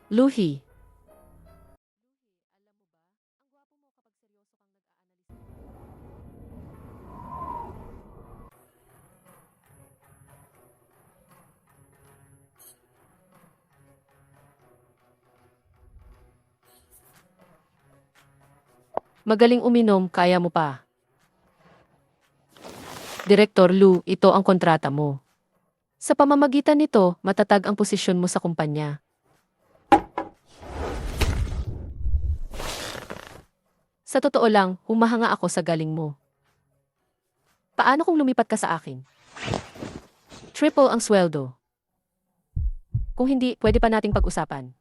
Luhi. Magaling uminom, kaya mo pa. Direktor Lu, ito ang kontrata mo. Sa pamamagitan nito, matatag ang posisyon mo sa kumpanya. Sa totoo lang, humahanga ako sa galing mo. Paano kung lumipat ka sa akin? Triple ang sweldo. Kung hindi, pwede pa nating pag-usapan.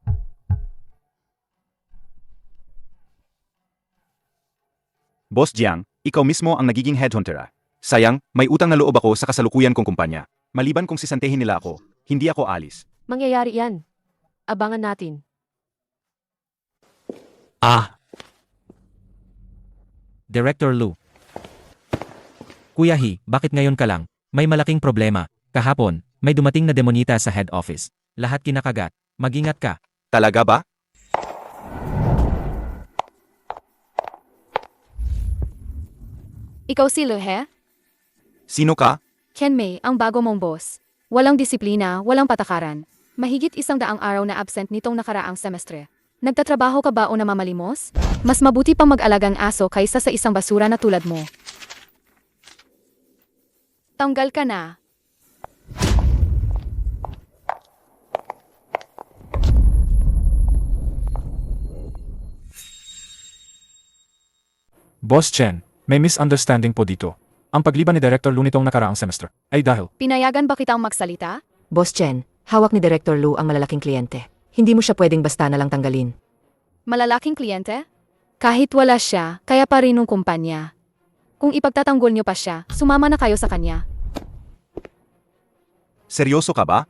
Boss Jiang, ikaw mismo ang nagiging headhunter. Sayang, may utang na loob ako sa kasalukuyan kong kumpanya. Maliban kung sisantehin nila ako, hindi ako alis. Mangyayari yan. Abangan natin. Director Lu. Kuya He, bakit ngayon ka lang? May malaking problema. Kahapon, may dumating na demonita sa head office. Lahat kinakagat. Mag-ingat ka. Talaga ba? Ikaw si Luhe? Sino ka? Ken Mei, ang bago mong boss. Walang disiplina, walang patakaran. Mahigit 100 araw na absent nitong nakaraang semestre. Nagtatrabaho ka ba o namamalimos? Mas mabuti pang mag-alagang aso kaysa sa isang basura na tulad mo. Tanggal ka na. Boss Chen, may misunderstanding po dito. Ang pagliban ni Director Lu nitong nakaraang semester ay dahil Pinayagan ba kitang magsalita? Boss Chen, hawak ni Director Lu ang malalaking kliyente. Hindi mo siya pwedeng basta na lang tanggalin. Malalaking kliyente? Kahit wala siya, kaya pa rin ng kumpanya. Kung ipagtatanggol niyo pa siya, sumama na kayo sa kanya. Seryoso ka ba?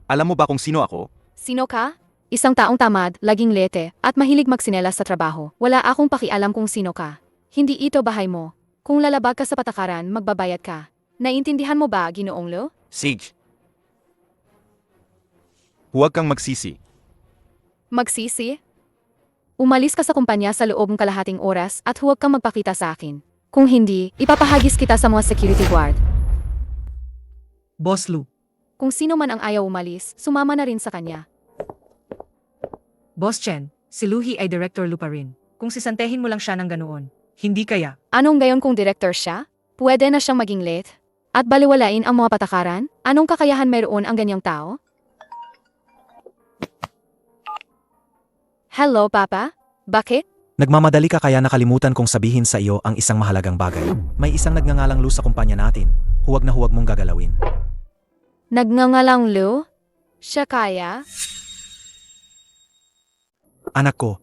Alam mo ba kung sino ako? Sino ka? Isang taong tamad, laging lete, at mahilig magsinelas sa trabaho. Wala akong pakialam kung sino ka. Hindi ito bahay mo. Kung lalabag ka sa patakaran, magbabayad ka. Naintindihan mo ba, Ginoong Lu? Sage. Huwag kang magsisi. Magsisi? Umalis ka sa kumpanya sa loob ng kalahating oras at huwag kang magpakita sa akin. Kung hindi, ipapahagis kita sa mga security guard. Boss Lu. Kung sino man ang ayaw umalis, sumama na rin sa kanya. Boss Chen, si Luhi ay Director Lu pa rin. Kung sisantehin mo lang siya ng ganoon, hindi kaya. Anong gayon kung director siya? Pwede na siyang maging late? At baliwalain ang mga patakaran? Anong kakayahan mayroon ang ganyang tao? Hello, Papa? Bakit? Nagmamadali ka kaya nakalimutan kong sabihin sa iyo ang isang mahalagang bagay. May isang nagngangalang Lu sa kumpanya natin. Huwag na huwag mong gagalawin. Nagngangalang Lu? Siya kaya? Anak ko,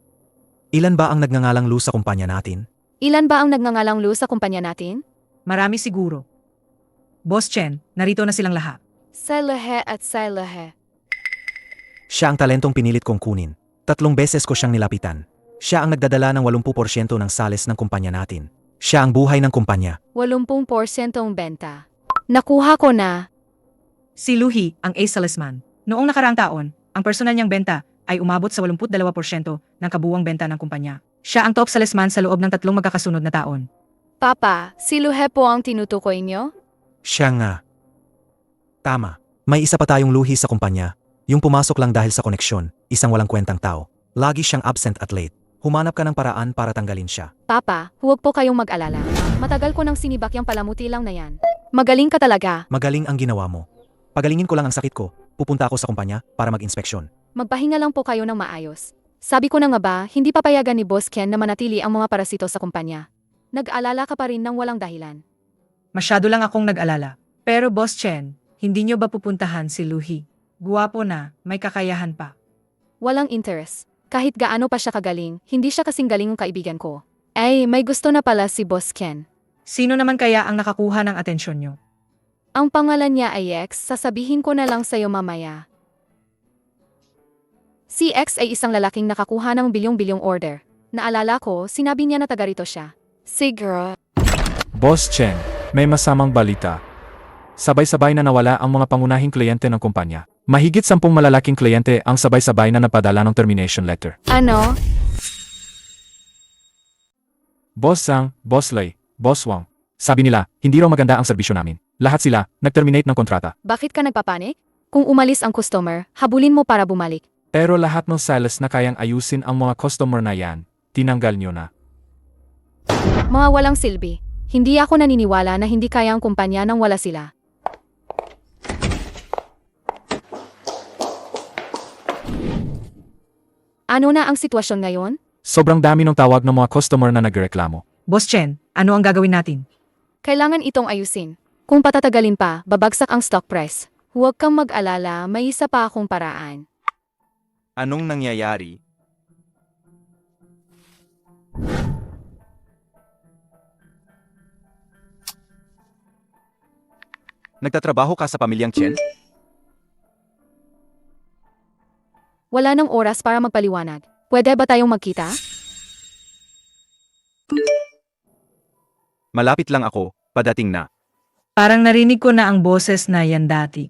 ilan ba ang nagngangalang Lu sa kumpanya natin? Ilan ba ang nagngangalang Lu sa kumpanya natin? Marami siguro. Boss Chen, narito na silang lahat. Sailahe at Sailahe. Siya ang talentong pinilit kong kunin. 3 beses ko siyang nilapitan. Siya ang nagdadala ng 80% ng sales ng kumpanya natin. Siya ang buhay ng kumpanya. 80% ang benta. Nakuha ko na. Si Luhi, ang ace salesman. Noong nakaraang taon, ang personal niyang benta ay umabot sa 82% ng kabuuang benta ng kumpanya. Siya ang top salesman sa loob ng 3 magkakasunod na taon. Papa, si Luhe po ang tinutukoy niyo? Siya nga. Tama. May isa pa tayong Luhi sa kumpanya. Yung pumasok lang dahil sa koneksyon, isang walang kwentang tao. Lagi siyang absent at late. Humanap ka ng paraan para tanggalin siya. Papa, huwag po kayong mag-alala. Matagal ko nang sinibak yung palamuti lang na yan. Magaling ka talaga. Magaling ang ginawa mo. Pagalingin ko lang ang sakit ko. Pupunta ako sa kumpanya para mag-inspeksyon. Magpahinga lang po kayo ng maayos. Sabi ko na nga ba, hindi papayagan ni Boss Ken na manatili ang mga parasito sa kumpanya. Nag-alala ka pa rin ng walang dahilan. Masyado lang akong nag-alala. Pero Boss Chen, hindi niyo ba pupuntahan si Luhi? Guwapo na, may kakayahan pa. Walang interest. Kahit gaano pa siya kagaling, hindi siya kasing galing ng kaibigan ko. Ay, may gusto na pala si Boss Ken. Sino naman kaya ang nakakuha ng atensyon niyo? Ang pangalan niya ay X, sasabihin ko na lang sa'yo mamaya. Si X ay isang lalaking nakakuha ng bilyong-bilyong order. Naalala ko, sinabi niya na taga rito siya. Siguro. Boss Chen, may masamang balita. Sabay-sabay na nawala ang mga pangunahing kliyente ng kumpanya. Mahigit 10 malalaking kliyente ang sabay-sabay na napadala ng termination letter. Ano? Boss Zhang, Boss Lei, Boss Wang. Sabi nila, hindi raw maganda ang serbisyo namin. Lahat sila, nag-terminate ng kontrata. Bakit ka nagpapanik? Kung umalis ang customer, habulin mo para bumalik. Pero lahat ng sales na kayang ayusin ang mga customer na yan, tinanggal nyo na. Mga walang silbi. Hindi ako naniniwala na hindi kaya ang kumpanya nang wala sila. Ano na ang sitwasyon ngayon? Sobrang dami ng tawag ng mga customer na nagreklamo. Boss Chen, ano ang gagawin natin? Kailangan itong ayusin. Kung patatagalin pa, babagsak ang stock price. Huwag kang mag-alala, may isa pa akong paraan. Anong nangyayari? Nagtatrabaho ka sa pamilyang Chen? Wala nang oras para magpaliwanag. Pwede ba tayong magkita? Malapit lang ako, padating na. Parang narinig ko na ang boses na yan dati.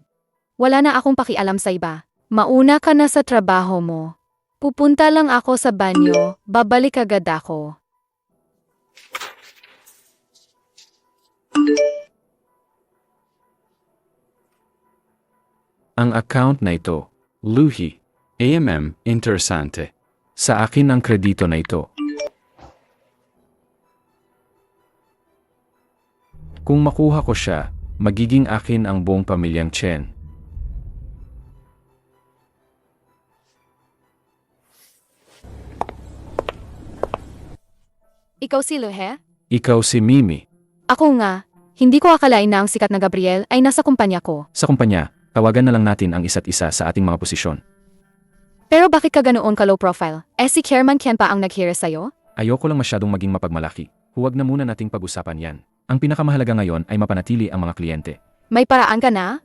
Wala na akong pakialam sa iba. Mauna ka na sa trabaho mo. Pupunta lang ako sa banyo, babalik agad ako. Ang account na ito, Luhi, AMM, interesante. Sa akin ang kredito na ito. Kung makuha ko siya, magiging akin ang buong pamilyang Chen. Ikaw si Luhe? Ikaw si Mimi. Ako nga. Hindi ko akalain na ang sikat na Gabriel ay nasa kumpanya ko. Sa kumpanya, tawagan na lang natin ang isa't isa sa ating mga posisyon. Pero bakit ka ganoon ka low profile? Si Chairman Ken pa ang nag-hire sa'yo? Ayoko lang masyadong maging mapagmalaki. Huwag na muna nating pag-usapan yan. Ang pinakamahalaga ngayon ay mapanatili ang mga kliyente. May paraan ka na?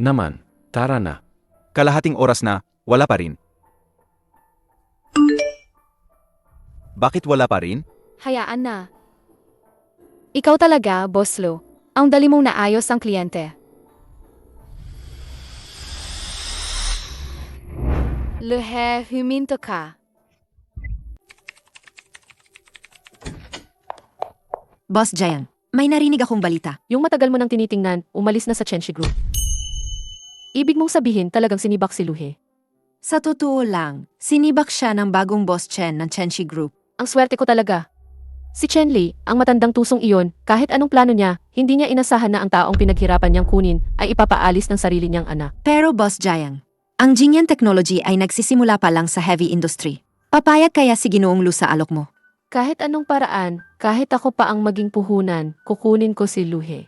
Naman, tara na. Kalahating oras na, wala pa rin. Bakit wala pa rin? Hayaan na. Ikaw talaga, Boss Lo. Ang dali mong naayos ang kliyente. Luhe, huminto ka. Boss Jiang, may narinig akong balita. Yung matagal mo nang tinitingnan, umalis na sa Chenshi Group. Ibig mong sabihin talagang sinibak si Luhe. Sa totoo lang, sinibak siya ng bagong boss Chen ng Chenshi Group. Ang swerte ko talaga. Si Chen Li, ang matandang tusong iyon, kahit anong plano niya, hindi niya inasahan na ang taong pinaghirapan niyang kunin ay ipapaalis ng sarili niyang anak. Pero Boss Jiang, ang Jingyan Technology ay nagsisimula pa lang sa heavy industry. Papayag kaya si Ginoong Lu sa alok mo? Kahit anong paraan, kahit ako pa ang maging puhunan, kukunin ko si Luhe.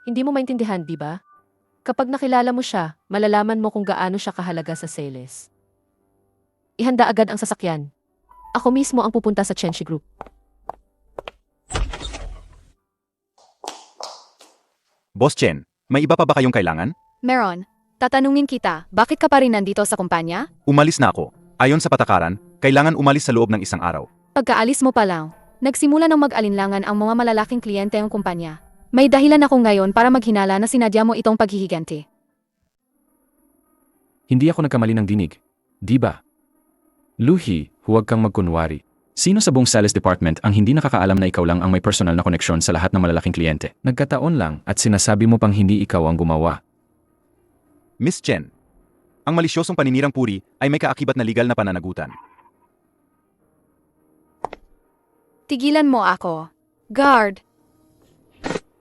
Hindi mo maintindihan, di ba? Kapag nakilala mo siya, malalaman mo kung gaano siya kahalaga sa sales. Ihanda agad ang sasakyan. Ako mismo ang pupunta sa Chenshi Group. Boss Chen, may iba pa ba kayong kailangan? Meron. Tatanungin kita, bakit ka pa rin nandito sa kumpanya? Umalis na ako. Ayon sa patakaran, kailangan umalis sa loob ng isang araw. Pagkaalis mo pa lang, nagsimula ng mag-alinlangan ang mga malalaking kliyente ng kumpanya. May dahilan ako ngayon para maghinala na sinadya mo itong paghihiganti. Hindi ako nagkamali ng dinig. Di ba? Luhi, huwag kang magkunwari. Sino sa buong sales department ang hindi nakakaalam na ikaw lang ang may personal na koneksyon sa lahat ng malalaking kliyente? Nagkataon lang at sinasabi mo pang hindi ikaw ang gumawa. Miss Chen, ang malisyosong paninirang puri ay may kaakibat na legal na pananagutan. Tigilan mo ako. Guard!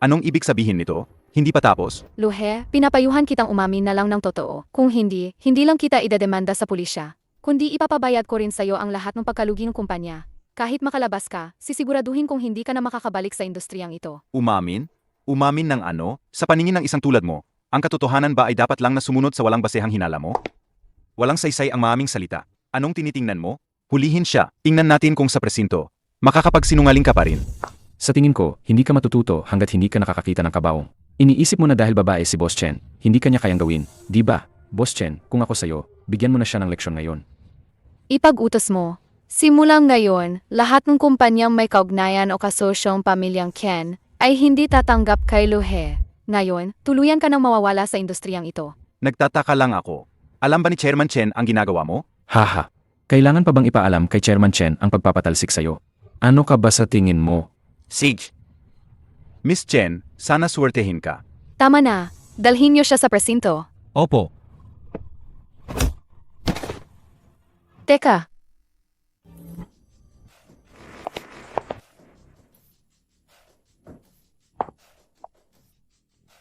Anong ibig sabihin nito? Hindi pa tapos? Luhe, pinapayuhan kitang umamin na lang ng totoo. Kung hindi, hindi lang kita idedemanda sa pulisya. Kundi ipapabayad ko rin sa'yo ang lahat ng pagkalugi ng kumpanya. Kahit makalabas ka, sisiguraduhin kong hindi ka na makakabalik sa industriyang ito. Umamin? Umamin ng ano? Sa paningin ng isang tulad mo, ang katotohanan ba ay dapat lang na sumunod sa walang basehang hinala mo? Walang saysay ang maaming salita. Anong tinitingnan mo? Hulihin siya. Tingnan natin kung sa presinto, makakapagsinungaling ka pa rin. Sa tingin ko, hindi ka matututo hanggat hindi ka nakakakita ng kabaong. Iniisip mo na dahil babae si Boss Chen, hindi kanya kayang gawin, di ba? Boss Chen, kung ako sa'yo, bigyan mo na siya ng leksyon ngayon. Ipag-utos mo. Simulang ngayon, lahat ng kumpanyang may kaugnayan o kasosyong pamilyang Ken ay hindi tatanggap kay Luhe. Ngayon, tuluyan ka nang mawawala sa industriyang ito. Nagtataka lang ako. Alam ba ni Chairman Chen ang ginagawa mo? Haha. Kailangan pa bang ipaalam kay Chairman Chen ang pagpapatalsik sa'yo? Ano ka ba sa tingin mo? Siege. Miss Chen, sana swertehin ka. Tama na, dalhin niyo siya sa presinto. Opo. Teka,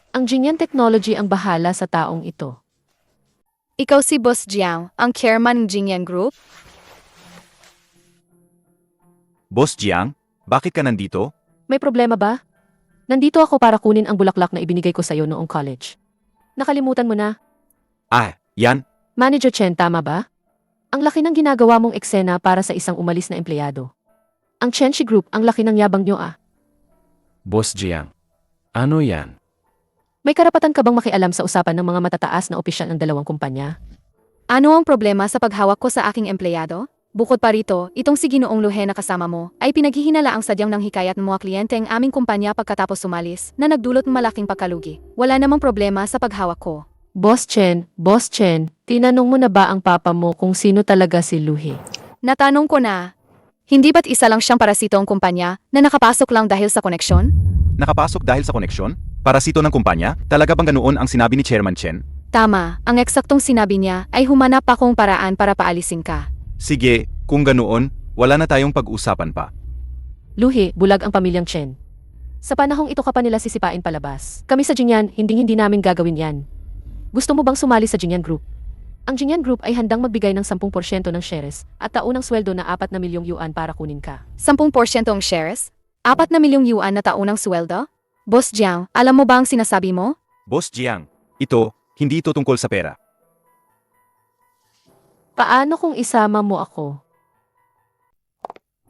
ang Jinyan Technology ang bahala sa taong ito. Ikaw si Boss Jiang, ang chairman ng Jingyan Group? Boss Jiang, bakit ka nandito? May problema ba? Nandito ako para kunin ang bulaklak na ibinigay ko sa'yo noong college. Nakalimutan mo na? Ah, yan. Manager Chen, tama ba? Ang laki ng ginagawa mong eksena para sa isang umalis na empleyado. Ang Chenshi Group, ang laki ng yabang nyo ah. Boss Jiang. Ano yan? May karapatan ka bang makialam sa usapan ng mga matataas na opisyal ng dalawang kumpanya? Ano ang problema sa paghawak ko sa aking empleyado? Bukod pa rito, itong si Ginoong Luhe na kasama mo ay pinaghihinala ang sadyang ng hikayat ng mga kliyente ang aming kumpanya pagkatapos sumalis na nagdulot ng malaking pagkalugi. Wala namang problema sa paghawak ko. Boss Chen, tinanong mo na ba ang papa mo kung sino talaga si Luhi? Natanong ko na, hindi ba't isa lang siyang parasito ang kumpanya na nakapasok lang dahil sa koneksyon? Nakapasok dahil sa koneksyon? Parasito ng kumpanya? Talaga bang ganoon ang sinabi ni Chairman Chen? Tama, ang eksaktong sinabi niya ay humanap akong paraan para paalisin ka. Sige, kung ganoon, wala na tayong pag-usapan pa. Luhi, bulag ang pamilyang Chen. Sa panahong ito ka pa nila sisipain palabas. Kami sa Jinyan, hindi namin gagawin yan. Gusto mo bang sumali sa Jinyan Group? Ang Jinyan Group ay handang magbigay ng 10% ng shares at taunang sweldo na 4 na milyong yuan para kunin ka. 10% ang shares? 4 na milyong yuan na taunang sweldo? Boss Jiang, alam mo ba ang sinasabi mo? Boss Jiang, hindi ito tungkol sa pera. Paano kung isama mo ako?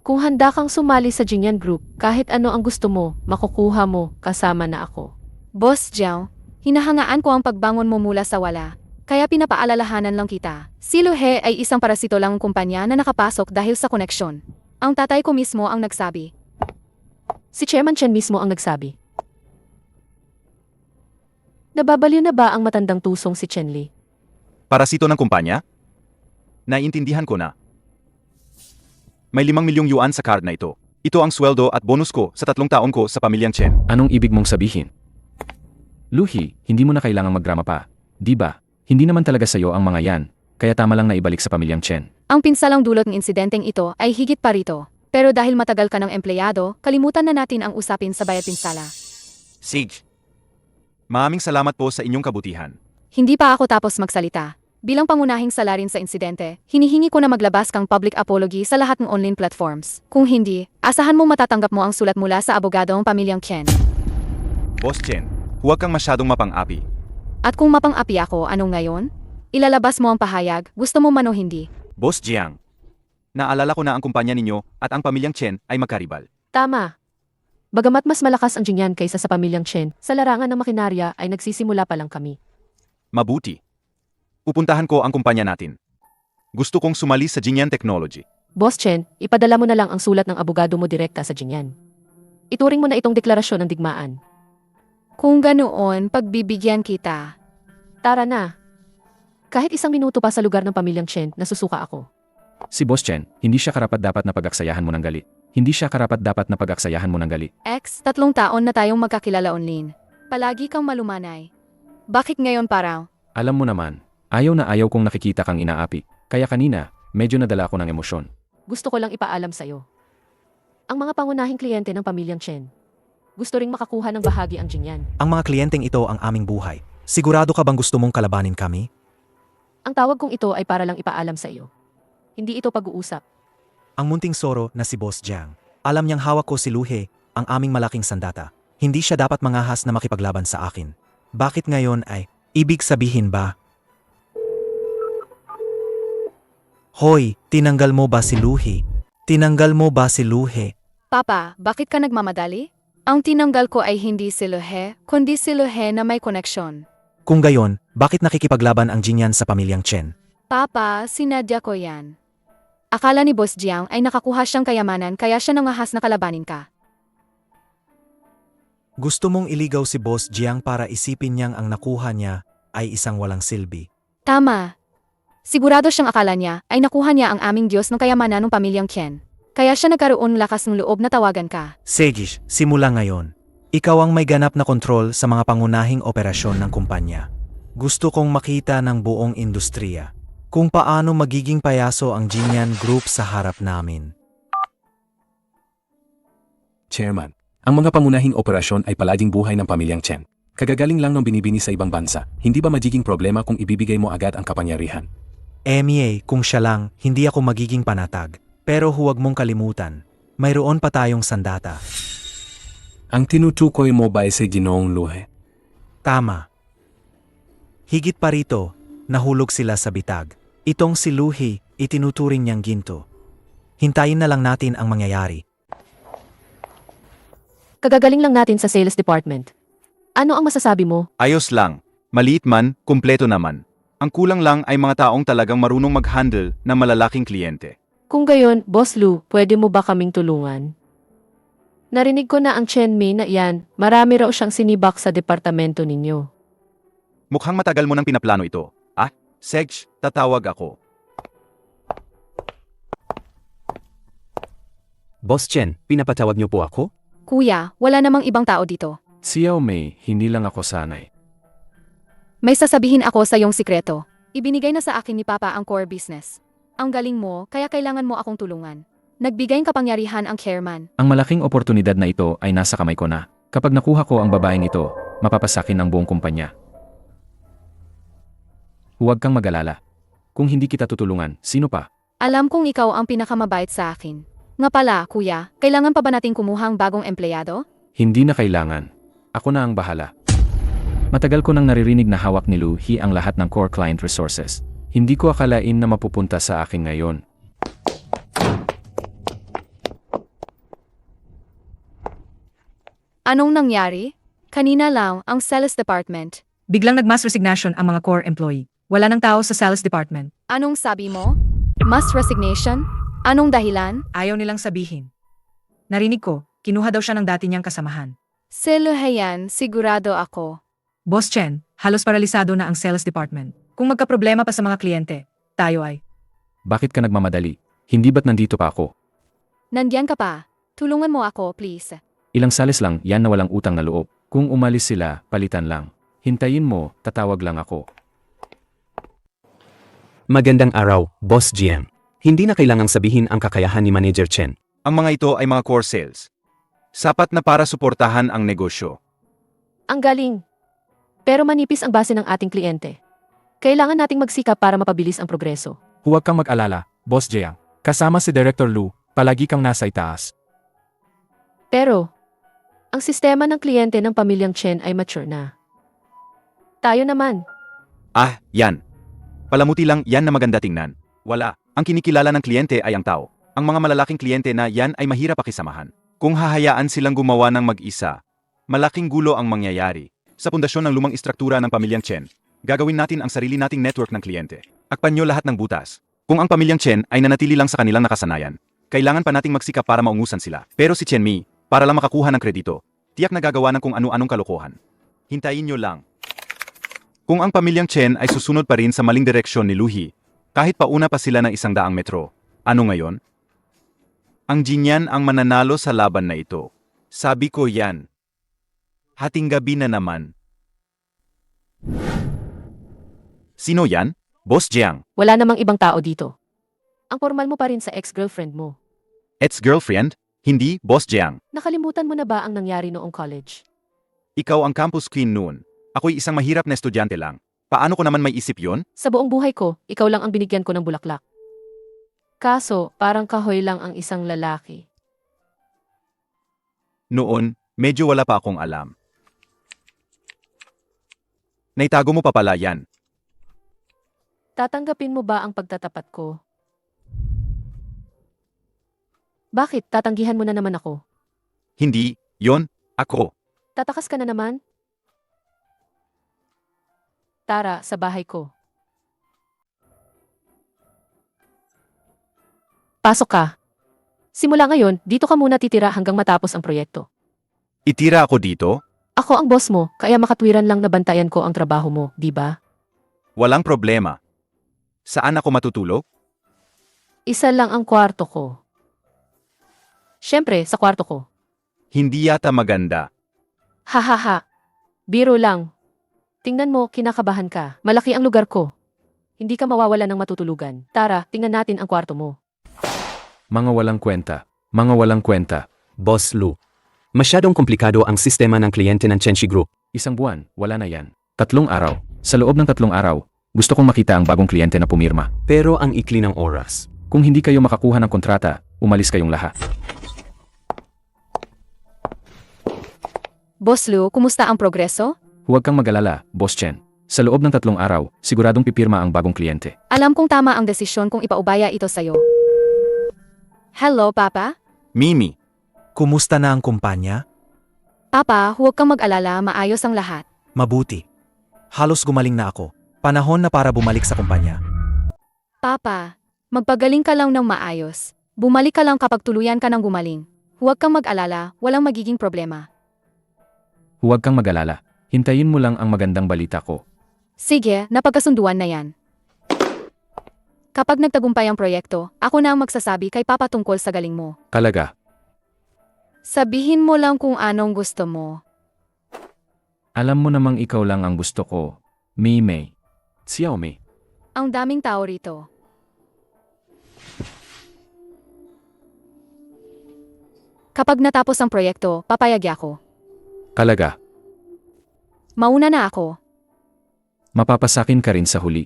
Kung handa kang sumali sa Jinyan Group, kahit ano ang gusto mo, makukuha mo, kasama na ako. Boss Jiang, hinahangaan ko ang pagbangon mo mula sa wala. Kaya pinapaalalahanan lang kita. Si Luhe ay isang parasito lang ng kumpanya na nakapasok dahil sa koneksyon. Ang tatay ko mismo ang nagsabi. Si Chairman Chen mismo ang nagsabi. Nababaliw na ba ang matandang tusong si Chen Li? Parasito ng kumpanya? Naiintindihan ko na. May 5 milyong yuan sa card na ito. Ito ang sweldo at bonus ko sa 3 taon ko sa pamilyang Chen. Anong ibig mong sabihin? Luhi, hindi mo na kailangang magdrama pa. Di ba? Hindi naman talaga sa'yo ang mga yan, kaya tama lang na ibalik sa pamilyang Chen. Ang pinsalang dulot ng insidenteng ito ay higit pa rito. Pero dahil matagal ka ng empleyado, kalimutan na natin ang usapin sa bayad pinsala. Siege. Maraming salamat po sa inyong kabutihan. Hindi pa ako tapos magsalita. Bilang pangunahing salarin sa insidente, hinihingi ko na maglabas kang public apology sa lahat ng online platforms. Kung hindi, asahan mo matatanggap mo ang sulat mula sa abogadong pamilyang Chen. Boss Chen, huwag kang masyadong mapang-api. At kung mapang-api ako, anong ngayon? Ilalabas mo ang pahayag, gusto mo man o hindi. Boss Jiang, naalala ko na ang kumpanya ninyo at ang pamilyang Chen ay magkaribal. Tama. Bagamat mas malakas ang Jinyan kaysa sa pamilyang Chen, sa larangan ng makinarya ay nagsisimula pa lang kami. Mabuti. Pupuntahan ko ang kumpanya natin. Gusto kong sumali sa Jinyan Technology. Boss Chen, ipadala mo na lang ang sulat ng abogado mo direkta sa Jinyan. Ituring mo na itong deklarasyon ng digmaan. Kung ganoon, pagbibigyan kita. Tara na. Kahit 1 minuto pa sa lugar ng pamilyang Chen, nasusuka ako. Si Boss Chen, hindi siya karapat-dapat na pag-aksayahan mo ng galit. Hindi siya karapat-dapat na pag-aksayahan mo ng galit. 3 taon na tayong magkakilala online. Palagi kang malumanay. Bakit ngayon parang? Alam mo naman, ayaw na ayaw kong nakikita kang inaapi. Kaya kanina, medyo nadala ako ng emosyon. Gusto ko lang ipaalam sa'yo. Ang mga pangunahing kliyente ng pamilyang Chen. Gusto ring makakuha ng bahagi ang Jinyan. Ang mga kliyenteng ito ang aming buhay. Sigurado ka bang gusto mong kalabanin kami? Ang tawag kong ito ay para lang ipaalam sa iyo. Hindi ito pag-uusap. Ang munting soro na si Boss Jiang. Alam niyang hawak ko si Luhe, ang aming malaking sandata. Hindi siya dapat mangahas na makipaglaban sa akin. Bakit ngayon ay, ibig sabihin ba? Hoy, tinanggal mo ba si Luhe? Tinanggal mo ba si Luhe? Papa, bakit ka nagmamadali? Ang tinanggal ko ay hindi si Luhe, kundi si Luhe na may koneksyon. Kung gayon, bakit nakikipaglaban ang Jinyan sa pamilyang Chen? Papa, sinadya ko yan. Akala ni Boss Jiang ay nakakuha siyang kayamanan kaya siya nangahas na kalabanin ka. Gusto mong iligaw si Boss Jiang para isipin niyang ang nakuha niya ay isang walang silbi. Tama. Sigurado siyang akala niya ay nakuha niya ang aming Diyos ng kayamanan ng pamilyang Chen. Kaya siya nagkaroon lakas ng loob na tawagan ka. Segish, simula ngayon. Ikaw ang may ganap na kontrol sa mga pangunahing operasyon ng kumpanya. Gusto kong makita ng buong industriya kung paano magiging payaso ang Jinyan Group sa harap namin. Chairman, ang mga pangunahing operasyon ay palaging buhay ng pamilyang Chen. Kagagaling lang ng binibini sa ibang bansa, hindi ba magiging problema kung ibibigay mo agad ang kapangyarihan? Emie, kung siya lang, hindi ako magiging panatag. Pero huwag mong kalimutan, mayroon pa tayong sandata. Ang tinutukoy mo ba ay si Ginoong Luhe? Tama. Higit pa rito, nahulog sila sa bitag. Itong si Luhi, itinuturing niyang ginto. Hintayin na lang natin ang mangyayari. Kagagaling lang natin sa sales department. Ano ang masasabi mo? Ayos lang. Maliit man, kumpleto naman. Ang kulang lang ay mga taong talagang marunong mag-handle ng malalaking kliyente. Kung gayon, Boss Lu, pwede mo ba kaming tulungan? Narinig ko na ang Chen Mi na iyan, marami raw siyang sinibak sa departamento ninyo. Mukhang matagal mo nang pinaplano ito. Ah, Sej, tatawag ako. Boss Chen, pinapatawag niyo po ako? Kuya, wala namang ibang tao dito. Xiao Mei, hindi lang ako sanay. May sasabihin ako sa iyong sikreto. Ibinigay na sa akin ni Papa ang core business. Ang galing mo, kaya kailangan mo akong tulungan. Nagbigay ng kapangyarihan ang chairman. Ang malaking oportunidad na ito ay nasa kamay ko na. Kapag nakuha ko ang babaeng ito, mapapasakin ang buong kumpanya. Huwag kang mag-alala. Kung hindi kita tutulungan, sino pa? Alam kong ikaw ang pinakamabait sa akin. Nga pala, kuya, kailangan pa ba nating kumuhang bagong empleyado? Hindi na kailangan. Ako na ang bahala. Matagal ko nang naririnig na hawak ni Lu He ang lahat ng core client resources. Hindi ko akalain na mapupunta sa akin ngayon. Anong nangyari? Kanina lang ang sales department. Biglang nag-mass resignation ang mga core employee. Wala nang tao sa sales department. Anong sabi mo? Mass resignation? Anong dahilan? Ayaw nilang sabihin. Narinig ko, kinuha daw siya ng dati niyang kasamahan. Seluhayan, sigurado ako. Boss Chen, halos paralisado na ang sales department. Kung magkaproblema pa sa mga kliyente, tayo ay... Bakit ka nagmamadali? Hindi ba't nandito pa ako? Nandiyan ka pa. Tulungan mo ako, please. Ilang sales lang, yan na walang utang na loob. Kung umalis sila, palitan lang. Hintayin mo, tatawag lang ako. Magandang araw, Boss GM. Hindi na kailangang sabihin ang kakayahan ni Manager Chen. Ang mga ito ay mga core sales. Sapat na para suportahan ang negosyo. Ang galing. Pero manipis ang base ng ating kliyente. Kailangan nating magsikap para mapabilis ang progreso. Huwag kang mag-alala, Boss Jiang. Kasama si Director Lu, palagi kang nasa itaas. Pero, ang sistema ng kliyente ng pamilyang Chen ay mature na. Tayo naman. Ah, yan. Palamuti lang yan na maganda tingnan. Wala. Ang kinikilala ng kliyente ay ang tao. Ang mga malalaking kliyente na yan ay mahirap pakisamahan. Kung hahayaan silang gumawa ng mag-isa, malaking gulo ang mangyayari. Sa pundasyon ng lumang istruktura ng pamilyang Chen, gagawin natin ang sarili nating network ng kliyente. Akpan nyo lahat ng butas. Kung ang pamilyang Chen ay nanatili lang sa kanilang nakasanayan, kailangan pa nating magsikap para maungusan sila. Pero si Chen Mi, para lang makakuha ng kredito, tiyak na gagawa ng kung ano-anong kalokohan. Hintayin nyo lang. Kung ang pamilyang Chen ay susunod pa rin sa maling direksyon ni Lu He, kahit pauna pa sila ng 100 metro, ano ngayon? Ang Jinyan ang mananalo sa laban na ito. Sabi ko yan. Hating gabi na naman. Sino yan? Boss Jiang. Wala namang ibang tao dito. Ang formal mo pa rin sa ex-girlfriend mo. Ex-girlfriend? Hindi, Boss Jiang. Nakalimutan mo na ba ang nangyari noong college? Ikaw ang campus queen noon. Ako'y isang mahirap na estudyante lang. Paano ko naman may isip yon? Sa buong buhay ko, ikaw lang ang binigyan ko ng bulaklak. Kaso, parang kahoy lang ang isang lalaki. Noon, medyo wala pa akong alam. Naitago mo pa pala yan. Tatanggapin mo ba ang pagtatapat ko? Bakit? Tatanggihan mo na naman ako. Hindi, yon, ako. Tatakas ka na naman? Tara, sa bahay ko. Pasok ka. Simula ngayon, dito ka muna titira hanggang matapos ang proyekto. Itira ako dito? Ako ang boss mo, kaya makatwiran lang na bantayan ko ang trabaho mo, di ba? Walang problema. Saan ako matutulog? Isa lang ang kwarto ko. Siyempre, sa kwarto ko. Hindi yata maganda. Hahaha. Biro lang. Tingnan mo, kinakabahan ka. Malaki ang lugar ko. Hindi ka mawawala ng matutulugan. Tara, tingnan natin ang kwarto mo. Mga walang kwenta. Mga walang kwenta. Boss Lu. Masyadong komplikado ang sistema ng kliyente ng Chenshi Group. Isang buwan, wala na yan. 3 araw. Sa loob ng 3 araw, gusto kong makita ang bagong kliyente na pumirma. Pero ang ikli ng oras. Kung hindi kayo makakuha ng kontrata, umalis kayong lahat. Boss Lu, kumusta ang progreso? Huwag kang mag-alala, Boss Chen. Sa loob ng 3 araw, siguradong pipirma ang bagong kliyente. Alam kong tama ang desisyon kung ipaubaya ito sa'yo. Hello, Papa? Mimi, Kumusta na ang kumpanya? Papa, huwag kang mag-alala, maayos ang lahat. Mabuti. Halos gumaling na ako. Panahon na para bumalik sa kumpanya. Papa, magpagaling ka lang ng maayos. Bumalik ka lang kapag tuluyan ka ng gumaling. Huwag kang mag-alala, walang magiging problema. Huwag kang mag-alala. Hintayin mo lang ang magandang balita ko. Sige, napagkasunduan na yan. Kapag nagtagumpay ang proyekto, ako na ang magsasabi kay Papa tungkol sa galing mo. Kalaga. Sabihin mo lang kung anong gusto mo. Alam mo namang ikaw lang ang gusto ko. Mei. Xiaomi. Ang daming tao rito. Kapag natapos ang proyekto, papayag ako. Kalaga. Mauna na ako. Mapapasakin ka rin sa huli.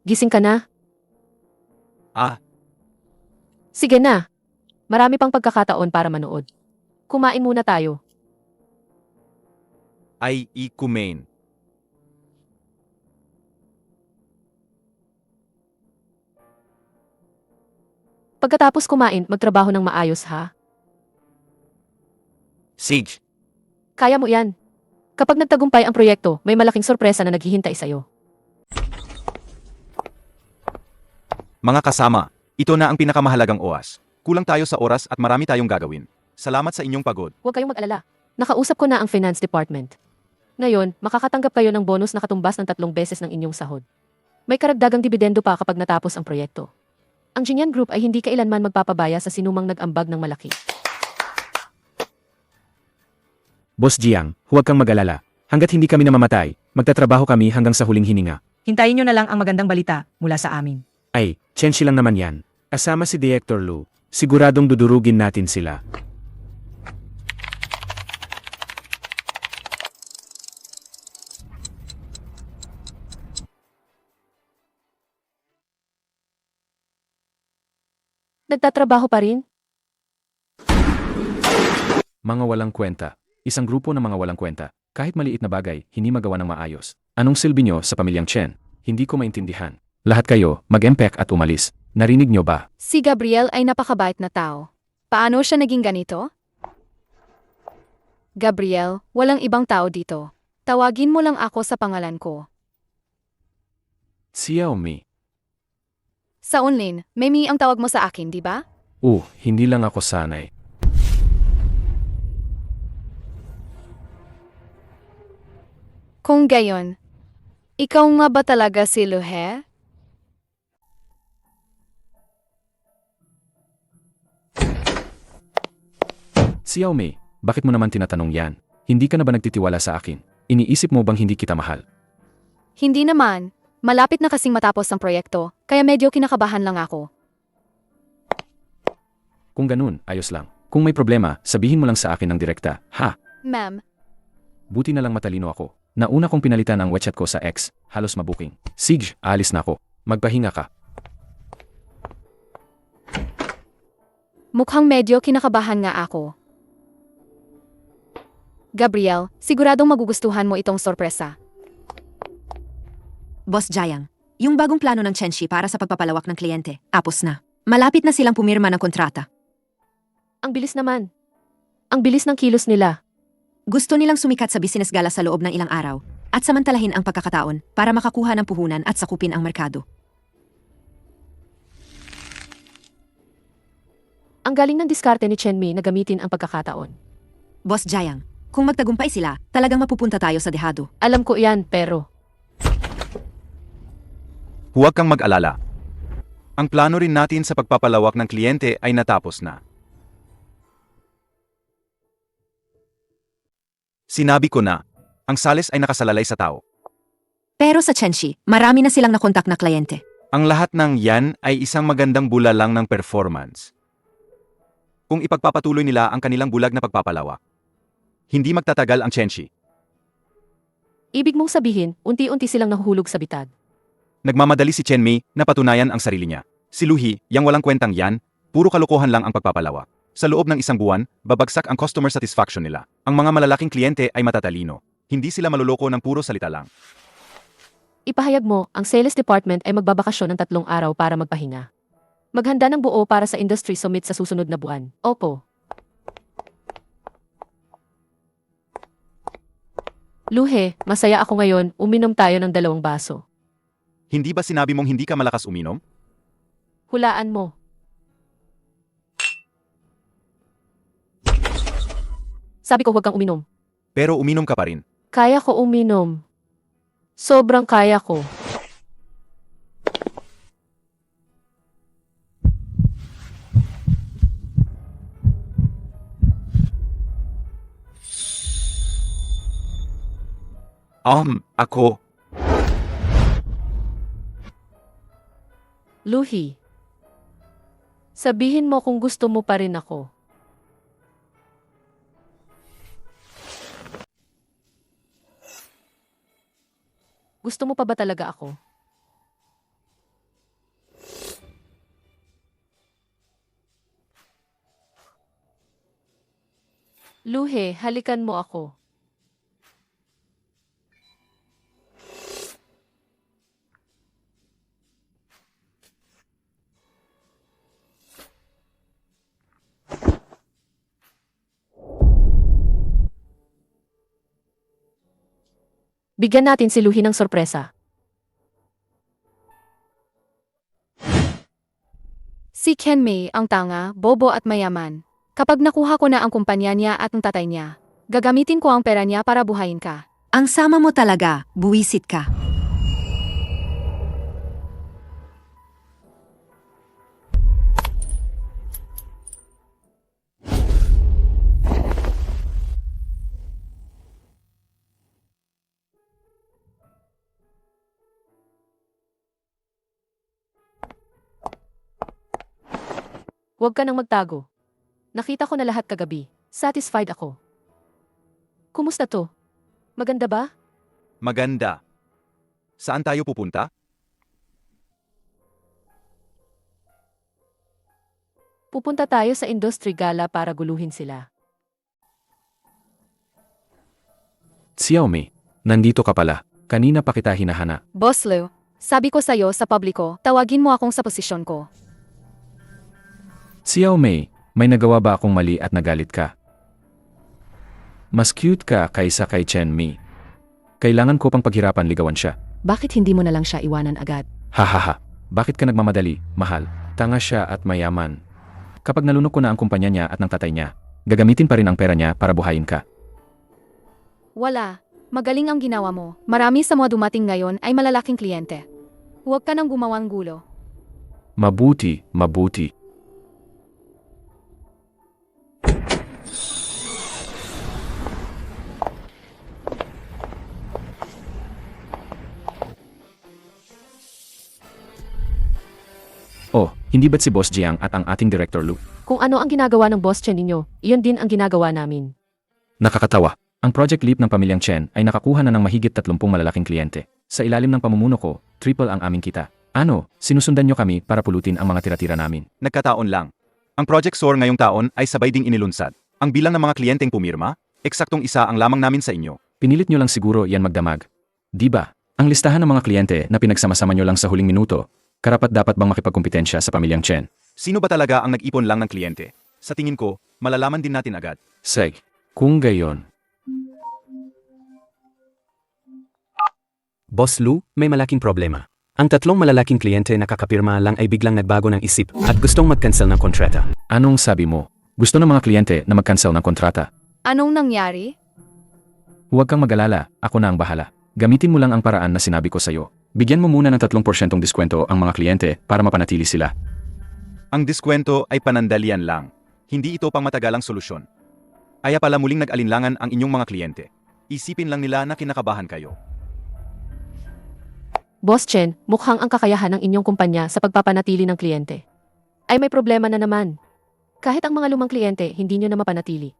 Gising ka na? Ah. Sige na. Marami pang pagkakataon para manood. Kumain muna tayo. ay ikumain. Pagkatapos kumain, magtrabaho ng maayos ha. Sage, Kaya mo yan. Kapag nagtagumpay ang proyekto, may malaking sorpresa na naghihintay sa'yo. mga kasama, ito na ang pinakamahalagang oras. Kulang tayo sa oras at marami tayong gagawin. Salamat sa inyong pagod. Huwag kayong mag-alala. Nakausap ko na ang finance department. Ngayon, makakatanggap kayo ng bonus na katumbas ng 3 beses ng inyong sahod. May karagdagang dibidendo pa kapag natapos ang proyekto. Ang Jinyan Group ay hindi kailanman magpapabaya sa sinumang nag-ambag ng malaki. Boss Jiang, huwag kang mag-alala. Hanggat hindi kami namamatay, magtatrabaho kami hanggang sa huling hininga. Hintayin nyo na lang ang magandang balita mula sa amin. Ay, Chenshi lang naman yan. Kasama si Director Lu. Siguradong dudurugin natin sila. Nagtatrabaho pa rin? Mga walang kwenta. Isang grupo ng mga walang kwenta. Kahit maliit na bagay, hindi magawa ng maayos. Anong silbi nyo sa pamilyang Chen? Hindi ko maintindihan. Lahat kayo, mag-empek at umalis. Narinig nyo ba? Si Gabriel ay napakabait na tao. Paano siya naging ganito? Gabriel, walang ibang tao dito. Tawagin mo lang ako sa pangalan ko. Xiaomi. Sa online, Memi ang tawag mo sa akin, di ba? Hindi lang ako sanay. Kung gayon, ikaw nga ba talaga si Luhe? Xiaomi, bakit mo naman tinatanong yan? Hindi ka na ba nagtitiwala sa akin? Iniisip mo bang hindi kita mahal? Hindi naman. Malapit na kasing matapos ang proyekto, kaya medyo kinakabahan lang ako. Kung ganun, ayos lang. Kung may problema, sabihin mo lang sa akin ng direkta. Ha? Ma'am, Buti na lang matalino ako. Nauna kong pinalitan ang WeChat ko sa X. Halos mabuking. Sige, aalis na ako. Magpahinga ka. mukhang medyo kinakabahan nga ako. Gabriel, siguradong magugustuhan mo itong sorpresa. Boss Jiang, yung bagong plano ng Chenshi para sa pagpapalawak ng kliyente, tapos na. Malapit na silang pumirma ng kontrata. Ang bilis naman. Ang bilis ng kilos nila. Gusto nilang sumikat sa business gala sa loob ng ilang araw at samantalahin ang pagkakataon para makakuha ng puhunan at sakupin ang merkado. Ang galing ng diskarte ni Chen Mi na gamitin ang pagkakataon. Boss Jiang, kung magtagumpay sila, talagang mapupunta tayo sa dehado. Alam ko iyan, pero Huwag kang mag-alala. Ang plano rin natin sa pagpapalawak ng kliyente ay natapos na. Sinabi ko na, ang sales ay nakasalalay sa tao. Pero sa Chenxi, marami na silang nakontak na kliyente. Ang lahat ng yan ay isang magandang bula lang ng performance. Kung ipagpapatuloy nila ang kanilang bulag na pagpapalawak, hindi magtatagal ang Chenxi. ibig mong sabihin, unti-unti silang nahuhulog sa bitad. Nagmamadali si Chen Mei na patunayan ang sarili niya. Si Luhi, yang walang kwentang yan, puro kalokohan lang ang pagpapalawak. Sa loob ng isang buwan, babagsak ang customer satisfaction nila. Ang mga malalaking kliyente ay matatalino. Hindi sila maluloko ng puro salita lang. Ipahayag mo, ang sales department ay magbabakasyon ng 3 araw para magpahinga. Maghanda ng buo para sa industry summit sa susunod na buwan. Opo. Luhe, masaya ako ngayon, uminom tayo ng 2 baso. Hindi ba sinabi mong hindi ka malakas uminom? Hulaan mo. Sabi ko huwag kang uminom. Pero uminom ka pa rin. Kaya ko uminom. Sobrang kaya ko. Ako. Luhi. Sabihin mo kung gusto mo pa rin ako. Gusto mo pa ba talaga ako? Luhe, halikan mo ako. Bigyan natin si Luhi ng sorpresa. Si Chen Mei ang tanga, bobo at mayaman. Kapag nakuha ko na ang kumpanya niya at ang tatay niya, gagamitin ko ang pera niya para buhayin ka. Ang sama mo talaga, buwisit ka. Huwag ka nang magtago. Nakita ko na lahat kagabi. Satisfied ako. Kumusta to? Maganda ba? Maganda. Saan tayo pupunta? Pupunta tayo sa industry gala para guluhin sila. Xiaomi, nandito ka pala. Kanina pa kita hinahana. Boss Liu, sabi ko sa'yo sa publiko, tawagin mo akong sa posisyon ko. Xiaomi, may nagawa ba akong mali at nagalit ka? Mas cute ka kaysa kay Chen Mi. Kailangan ko pang paghirapan ligawan siya. Bakit hindi mo na lang siya iwanan agad? Hahaha, bakit ka nagmamadali, mahal? Tanga siya at mayaman. Kapag nalunok ko na ang kumpanya niya at ng tatay niya, gagamitin pa rin ang pera niya para buhayin ka. Wala. Magaling ang ginawa mo. Marami sa mga dumating ngayon ay malalaking kliyente. Huwag ka nang gumawang gulo. Mabuti, mabuti. Oh, hindi ba't si Boss Jiang at ang ating Director Lu? Kung ano ang ginagawa ng boss Chen ninyo, iyon din ang ginagawa namin. Nakakatawa. Ang Project Leap ng pamilyang Chen ay nakakuha na ng mahigit 30 malalaking kliyente. Sa ilalim ng pamumuno ko, triple ang aming kita. Ano, sinusundan nyo kami para pulutin ang mga tira-tira namin. Nagkataon lang. Ang Project SOAR ngayong taon ay sabay ding inilunsad. Ang bilang ng mga kliyenteng pumirma, eksaktong isa ang lamang namin sa inyo. Pinilit nyo lang siguro yan magdamag. Di ba? Ang listahan ng mga kliyente na pinagsama-sama nyo lang sa huling minuto, karapat-dapat bang makipagkompetensya sa pamilyang Chen? Sino ba talaga ang nag-ipon lang ng kliyente? Sa tingin ko, malalaman din natin agad. Seg, kung gayon. Boss Lu, may malaking problema. Ang 3 malalaking kliyente na kakapirma lang ay biglang nagbago ng isip at gustong mag-cancel ng kontrata. Anong sabi mo? Gusto ng mga kliyente na mag-cancel ng kontrata. Anong nangyari? Huwag kang mag-alala, ako na ang bahala. Gamitin mo lang ang paraan na sinabi ko sa'yo. Bigyan mo muna ng 3% diskwento ang mga kliyente para mapanatili sila. Ang diskwento ay panandalian lang. Hindi ito pang matagalang solusyon. Kaya pala muling nag-alinlangan ang inyong mga kliyente. Isipin lang nila na kinakabahan kayo. Boss Chen, mukhang ang kakayahan ng inyong kumpanya sa pagpapanatili ng kliyente ay may problema na naman. Kahit ang mga lumang kliyente, hindi nyo na mapanatili.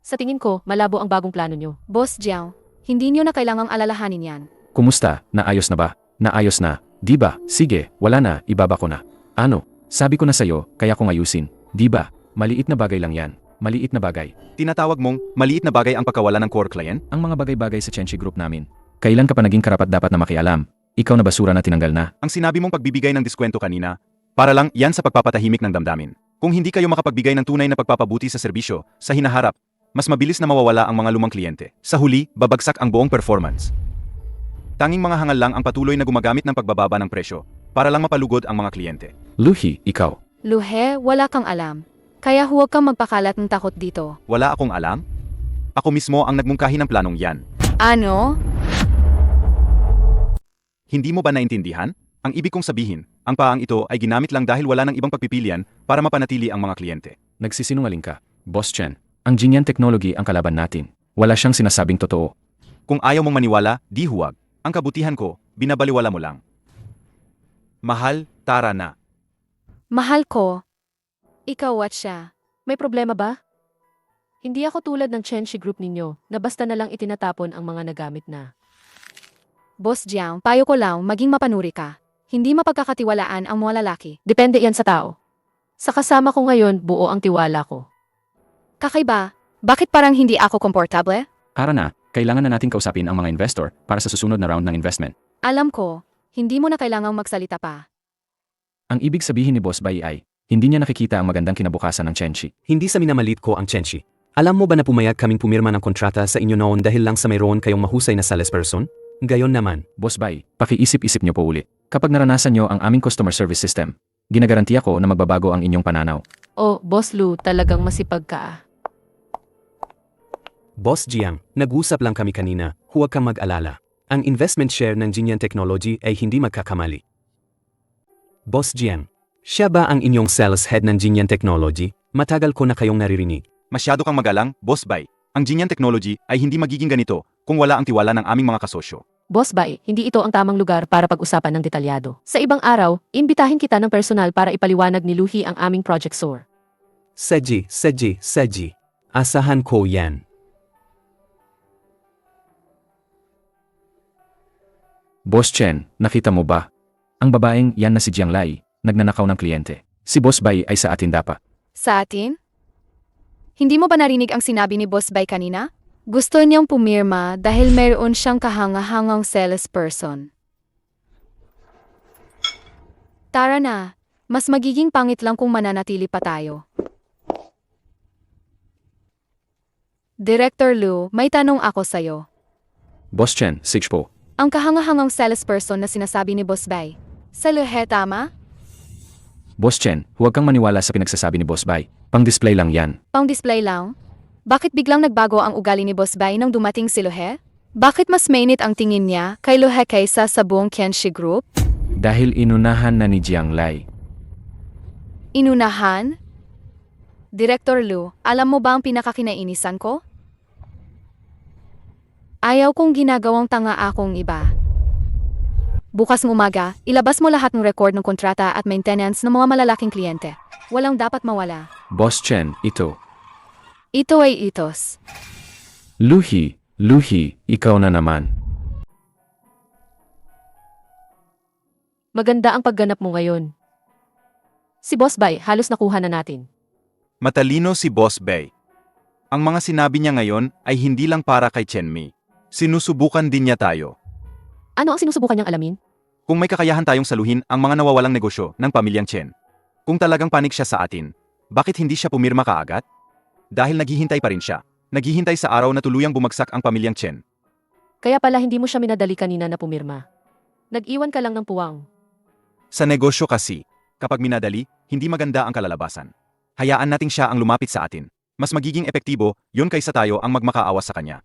Sa tingin ko, malabo ang bagong plano nyo. Boss Jiao, hindi nyo na kailangang alalahanin yan. Kumusta? Naayos na ba? Naayos na. Di ba? Sige, wala na, ibaba ko na. Ano? Sabi ko na sa'yo, kaya kong ayusin. Di ba? Maliit na bagay lang yan. Maliit na bagay. Tinatawag mong maliit na bagay ang pagkawala ng core client? Ang mga bagay-bagay sa Chenchi Group namin. Kailan ka pa naging karapat-dapat na makialam? Ikaw na basura na tinanggal na. Ang sinabi mong pagbibigay ng diskwento kanina, para lang yan sa pagpapatahimik ng damdamin. Kung hindi kayo makapagbigay ng tunay na pagpapabuti sa serbisyo, sa hinaharap, mas mabilis na mawawala ang mga lumang kliyente. Sa huli, babagsak ang buong performance. Tanging mga hangal lang ang patuloy na gumagamit ng pagbababa ng presyo para lang mapalugod ang mga kliyente. Luhi, ikaw. Luhe, wala kang alam. Kaya huwag kang magpakalat ng takot dito. Wala akong alam? Ako mismo ang nagmungkahi ng planong yan. Ano? Hindi mo ba naintindihan? Ang ibig kong sabihin, ang paang ito ay ginamit lang dahil wala ng ibang pagpipilian para mapanatili ang mga kliyente. Nagsisinungaling ka. Boss Chen, ang Jinyan Technology ang kalaban natin. Wala siyang sinasabing totoo. Kung ayaw mong maniwala, di huwag. Ang kabutihan ko, binabaliwala mo lang. Mahal, tara na. Mahal ko. Ikaw at siya. May problema ba? Hindi ako tulad ng Chenchi Group ninyo na basta na lang itinatapon ang mga nagamit na. Boss Jiao, payo ko lang maging mapanuri ka. Hindi mapagkakatiwalaan ang mga lalaki. Depende yan sa tao. Sa kasama ko ngayon, buo ang tiwala ko. Kakaiba, bakit parang hindi ako komportable? Tara na, kailangan na natin kausapin ang mga investor para sa susunod na round ng investment. Alam ko, hindi mo na kailangang magsalita pa. Ang ibig sabihin ni Boss Bai ay, hindi niya nakikita ang magandang kinabukasan ng Chenchi. Hindi sa minamalit ko ang Chenchi. Alam mo ba na pumayag kaming pumirma ng kontrata sa inyo noon dahil lang sa mayroon kayong mahusay na salesperson? Gayon naman. Boss Bai, pakiisip-isip niyo po ulit. Kapag naranasan niyo ang aming customer service system, ginagarantiya ko na magbabago ang inyong pananaw. Oh, Boss Lu, talagang masipag ka ah. Boss Jiang, nag-usap lang kami kanina, huwag kang mag-alala. Ang investment share ng Jinyan Technology ay hindi magkakamali. Boss Jiang, siya ba ang inyong sales head ng Jinyan Technology? Matagal ko na kayong naririnig. Masyado kang magalang, Boss Bai. Ang Jinyan Technology ay hindi magiging ganito kung wala ang tiwala ng aming mga kasosyo. Boss Bai, hindi ito ang tamang lugar para pag-usapan ng detalyado. Sa ibang araw, imbitahin kita ng personal para ipaliwanag ni Luhi ang aming project SOAR. Seji. Asahan ko yan. Boss Chen, nakita mo ba? Ang babaeng yan na si Jiang Lai, nagnanakaw ng kliyente. Si Boss Bai ay sa atin dapat. Sa atin? Hindi mo ba narinig ang sinabi ni Boss Bai kanina? Gusto niyang pumirma dahil mayroon siyang kahangahangang salesperson. Tara na, mas magiging pangit lang kung mananatili pa tayo. Director Lu, may tanong ako sa'yo. Boss Chen, Sage po. Ang kahangahangang salesperson na sinasabi ni Boss Bai, sa Luhe tama? Boss Chen, huwag kang maniwala sa pinagsasabi ni Boss Bai. Pang-display lang yan. Pang-display lang? Bakit biglang nagbago ang ugali ni Boss Bai nang dumating si Luhe? Bakit mas mainit ang tingin niya kay Luhe kaysa sa buong Kenshi Group? Dahil inunahan na ni Jiang Lai. Inunahan? Director Lu, alam mo ba ang pinakakinainisan ko? Ayaw kong ginagawang tanga akong iba. Bukas ng umaga, ilabas mo lahat ng record ng kontrata at maintenance ng mga malalaking kliyente. Walang dapat mawala. Boss Chen, ito. Ito ay itos. Luhi, ikaw na naman. Maganda ang pagganap mo ngayon. Si Boss Bai, halos nakuha na natin. Matalino si Boss Bai. Ang mga sinabi niya ngayon ay hindi lang para kay Chen Mi. Sinusubukan din niya tayo. Ano ang sinusubukan niyang alamin? Kung may kakayahan tayong saluhin ang mga nawawalang negosyo ng pamilyang Chen. Kung talagang panik siya sa atin, bakit hindi siya pumirma kaagad? Dahil naghihintay pa rin siya. Naghihintay sa araw na tuluyang bumagsak ang pamilyang Chen. Kaya pala hindi mo siya minadali kanina na pumirma. Nag-iwan ka lang ng puwang. Sa negosyo kasi, kapag minadali, hindi maganda ang kalalabasan. Hayaan nating siya ang lumapit sa atin. Mas magiging epektibo, yun kaysa tayo ang magmakaawa sa kanya.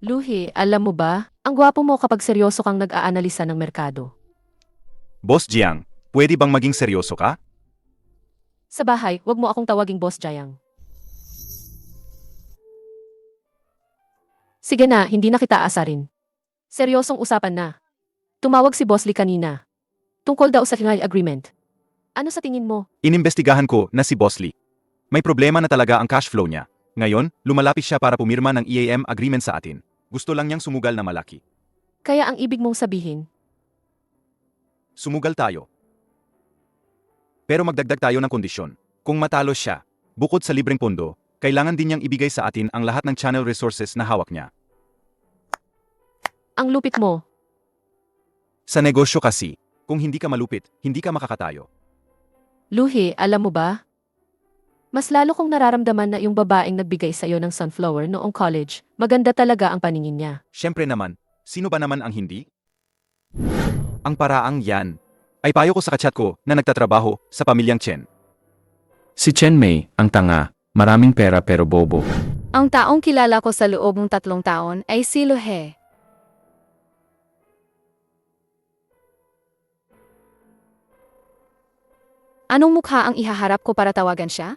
Luhi, alam mo ba, ang gwapo mo kapag seryoso kang nag-aanalisa ng merkado. Boss Jiang, pwede bang maging seryoso ka? Sa bahay, wag mo akong tawaging Boss Jayang. Sige na, hindi na kita asarin. Seryosong usapan na. Tumawag si Boss Lee kanina. Tungkol daw sa final agreement. Ano sa tingin mo? Inimbestigahan ko na si Boss Lee. May problema na talaga ang cash flow niya. Ngayon, lumalapit siya para pumirma ng EAM agreement sa atin. Gusto lang niyang sumugal na malaki. Kaya ang ibig mong sabihin, Sumugal tayo. Pero magdagdag tayo ng kondisyon. Kung matalo siya, bukod sa libreng pondo, kailangan din niyang ibigay sa atin ang lahat ng channel resources na hawak niya. ang lupit mo. Sa negosyo kasi, kung hindi ka malupit, hindi ka makakatayo. Luhi, alam mo ba? Mas lalo kong nararamdaman na yung babaeng nagbigay sa'yo ng sunflower noong college, maganda talaga ang paningin niya. Siyempre naman, sino ba naman ang hindi? Ang paraang yan, ay payo ko sa kachat ko na nagtatrabaho sa pamilyang Chen. Si Chen Mei, ang tanga, maraming pera pero bobo. Ang taong kilala ko sa loob ng 3 taon ay si Luhe. Anong mukha ang ihaharap ko para tawagan siya?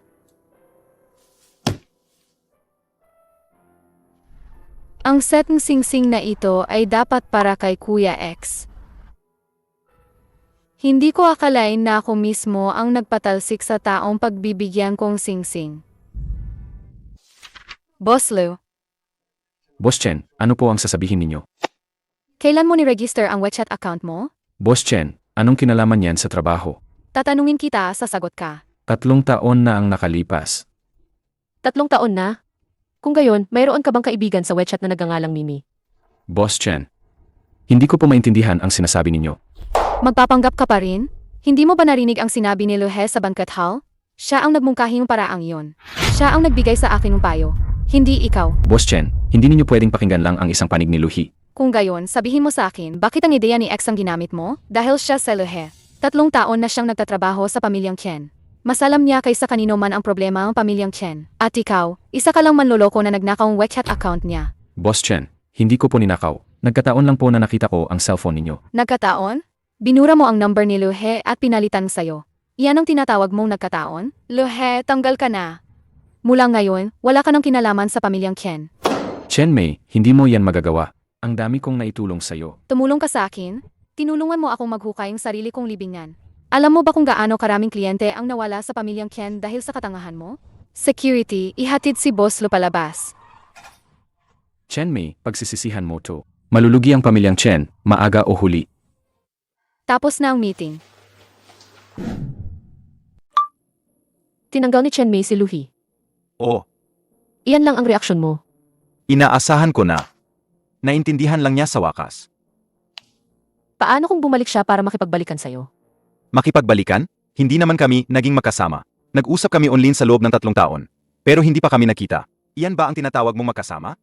Ang set ng singsing na ito ay dapat para kay Kuya X. Hindi ko akalain na ako mismo ang nagpatalsik sa taong pagbibigyan kong singsing. Boss Lou, Boss Chen, ano po ang sasabihin ninyo? kailan mo ni-register ang WeChat account mo? Boss Chen, anong kinalaman yan sa trabaho? Tatanungin kita, sasagot ka. 3 taon na ang nakalipas. 3 taon na? Kung gayon, mayroon ka bang kaibigan sa WeChat na nagangalang Mimi? Boss Chen, hindi ko po maintindihan ang sinasabi ninyo. Magpapanggap ka pa rin? Hindi mo ba narinig ang sinabi ni Luhe sa banquet hall? Siya ang nagmungkahing paraang yon. Siya ang nagbigay sa akin ng payo. Hindi ikaw. Boss Chen, hindi ninyo pwedeng pakinggan lang ang isang panig ni Luhi. Kung gayon, sabihin mo sa akin, bakit ang ideya ni X ang ginamit mo? Dahil siya sa Luhe. 3 taon na siyang nagtatrabaho sa pamilyang Chen. Mas alam niya kaysa kanino man ang problema ang pamilyang Chen. At ikaw, isa ka lang manloloko na nagnakaw ang WeChat account niya. Boss Chen, hindi ko po ninakaw. Nagkataon lang po na nakita ko ang cellphone ninyo. Nagkataon? Binura mo ang number ni Luhe at pinalitan sa'yo. Iyan ang tinatawag mong nagkataon? Luhe, tanggal ka na. Mula ngayon, wala ka ng kinalaman sa pamilyang Chen. Chen Mei, hindi mo yan magagawa. Ang dami kong naitulong sa'yo. Tumulong ka sa akin? Tinulungan mo akong maghukay ang sarili kong libingan. Alam mo ba kung gaano karaming kliyente ang nawala sa pamilyang Chen dahil sa katangahan mo? Security, ihatid si Boss Lu palabas. Chen Mei, pagsisisihan mo to. Malulugi ang pamilyang Chen, maaga o huli. Tapos na ang meeting. Tinanggal ni Chen Mei si Luhi. Oo, Iyan lang ang reaksyon mo. inaasahan ko na. Naintindihan lang niya sa wakas. Paano kung bumalik siya para makipagbalikan sa'yo? Makipagbalikan? Hindi naman kami naging magkasama. Nag-usap kami online sa loob ng 3 taon. Pero hindi pa kami nakita. Iyan ba ang tinatawag mong magkasama?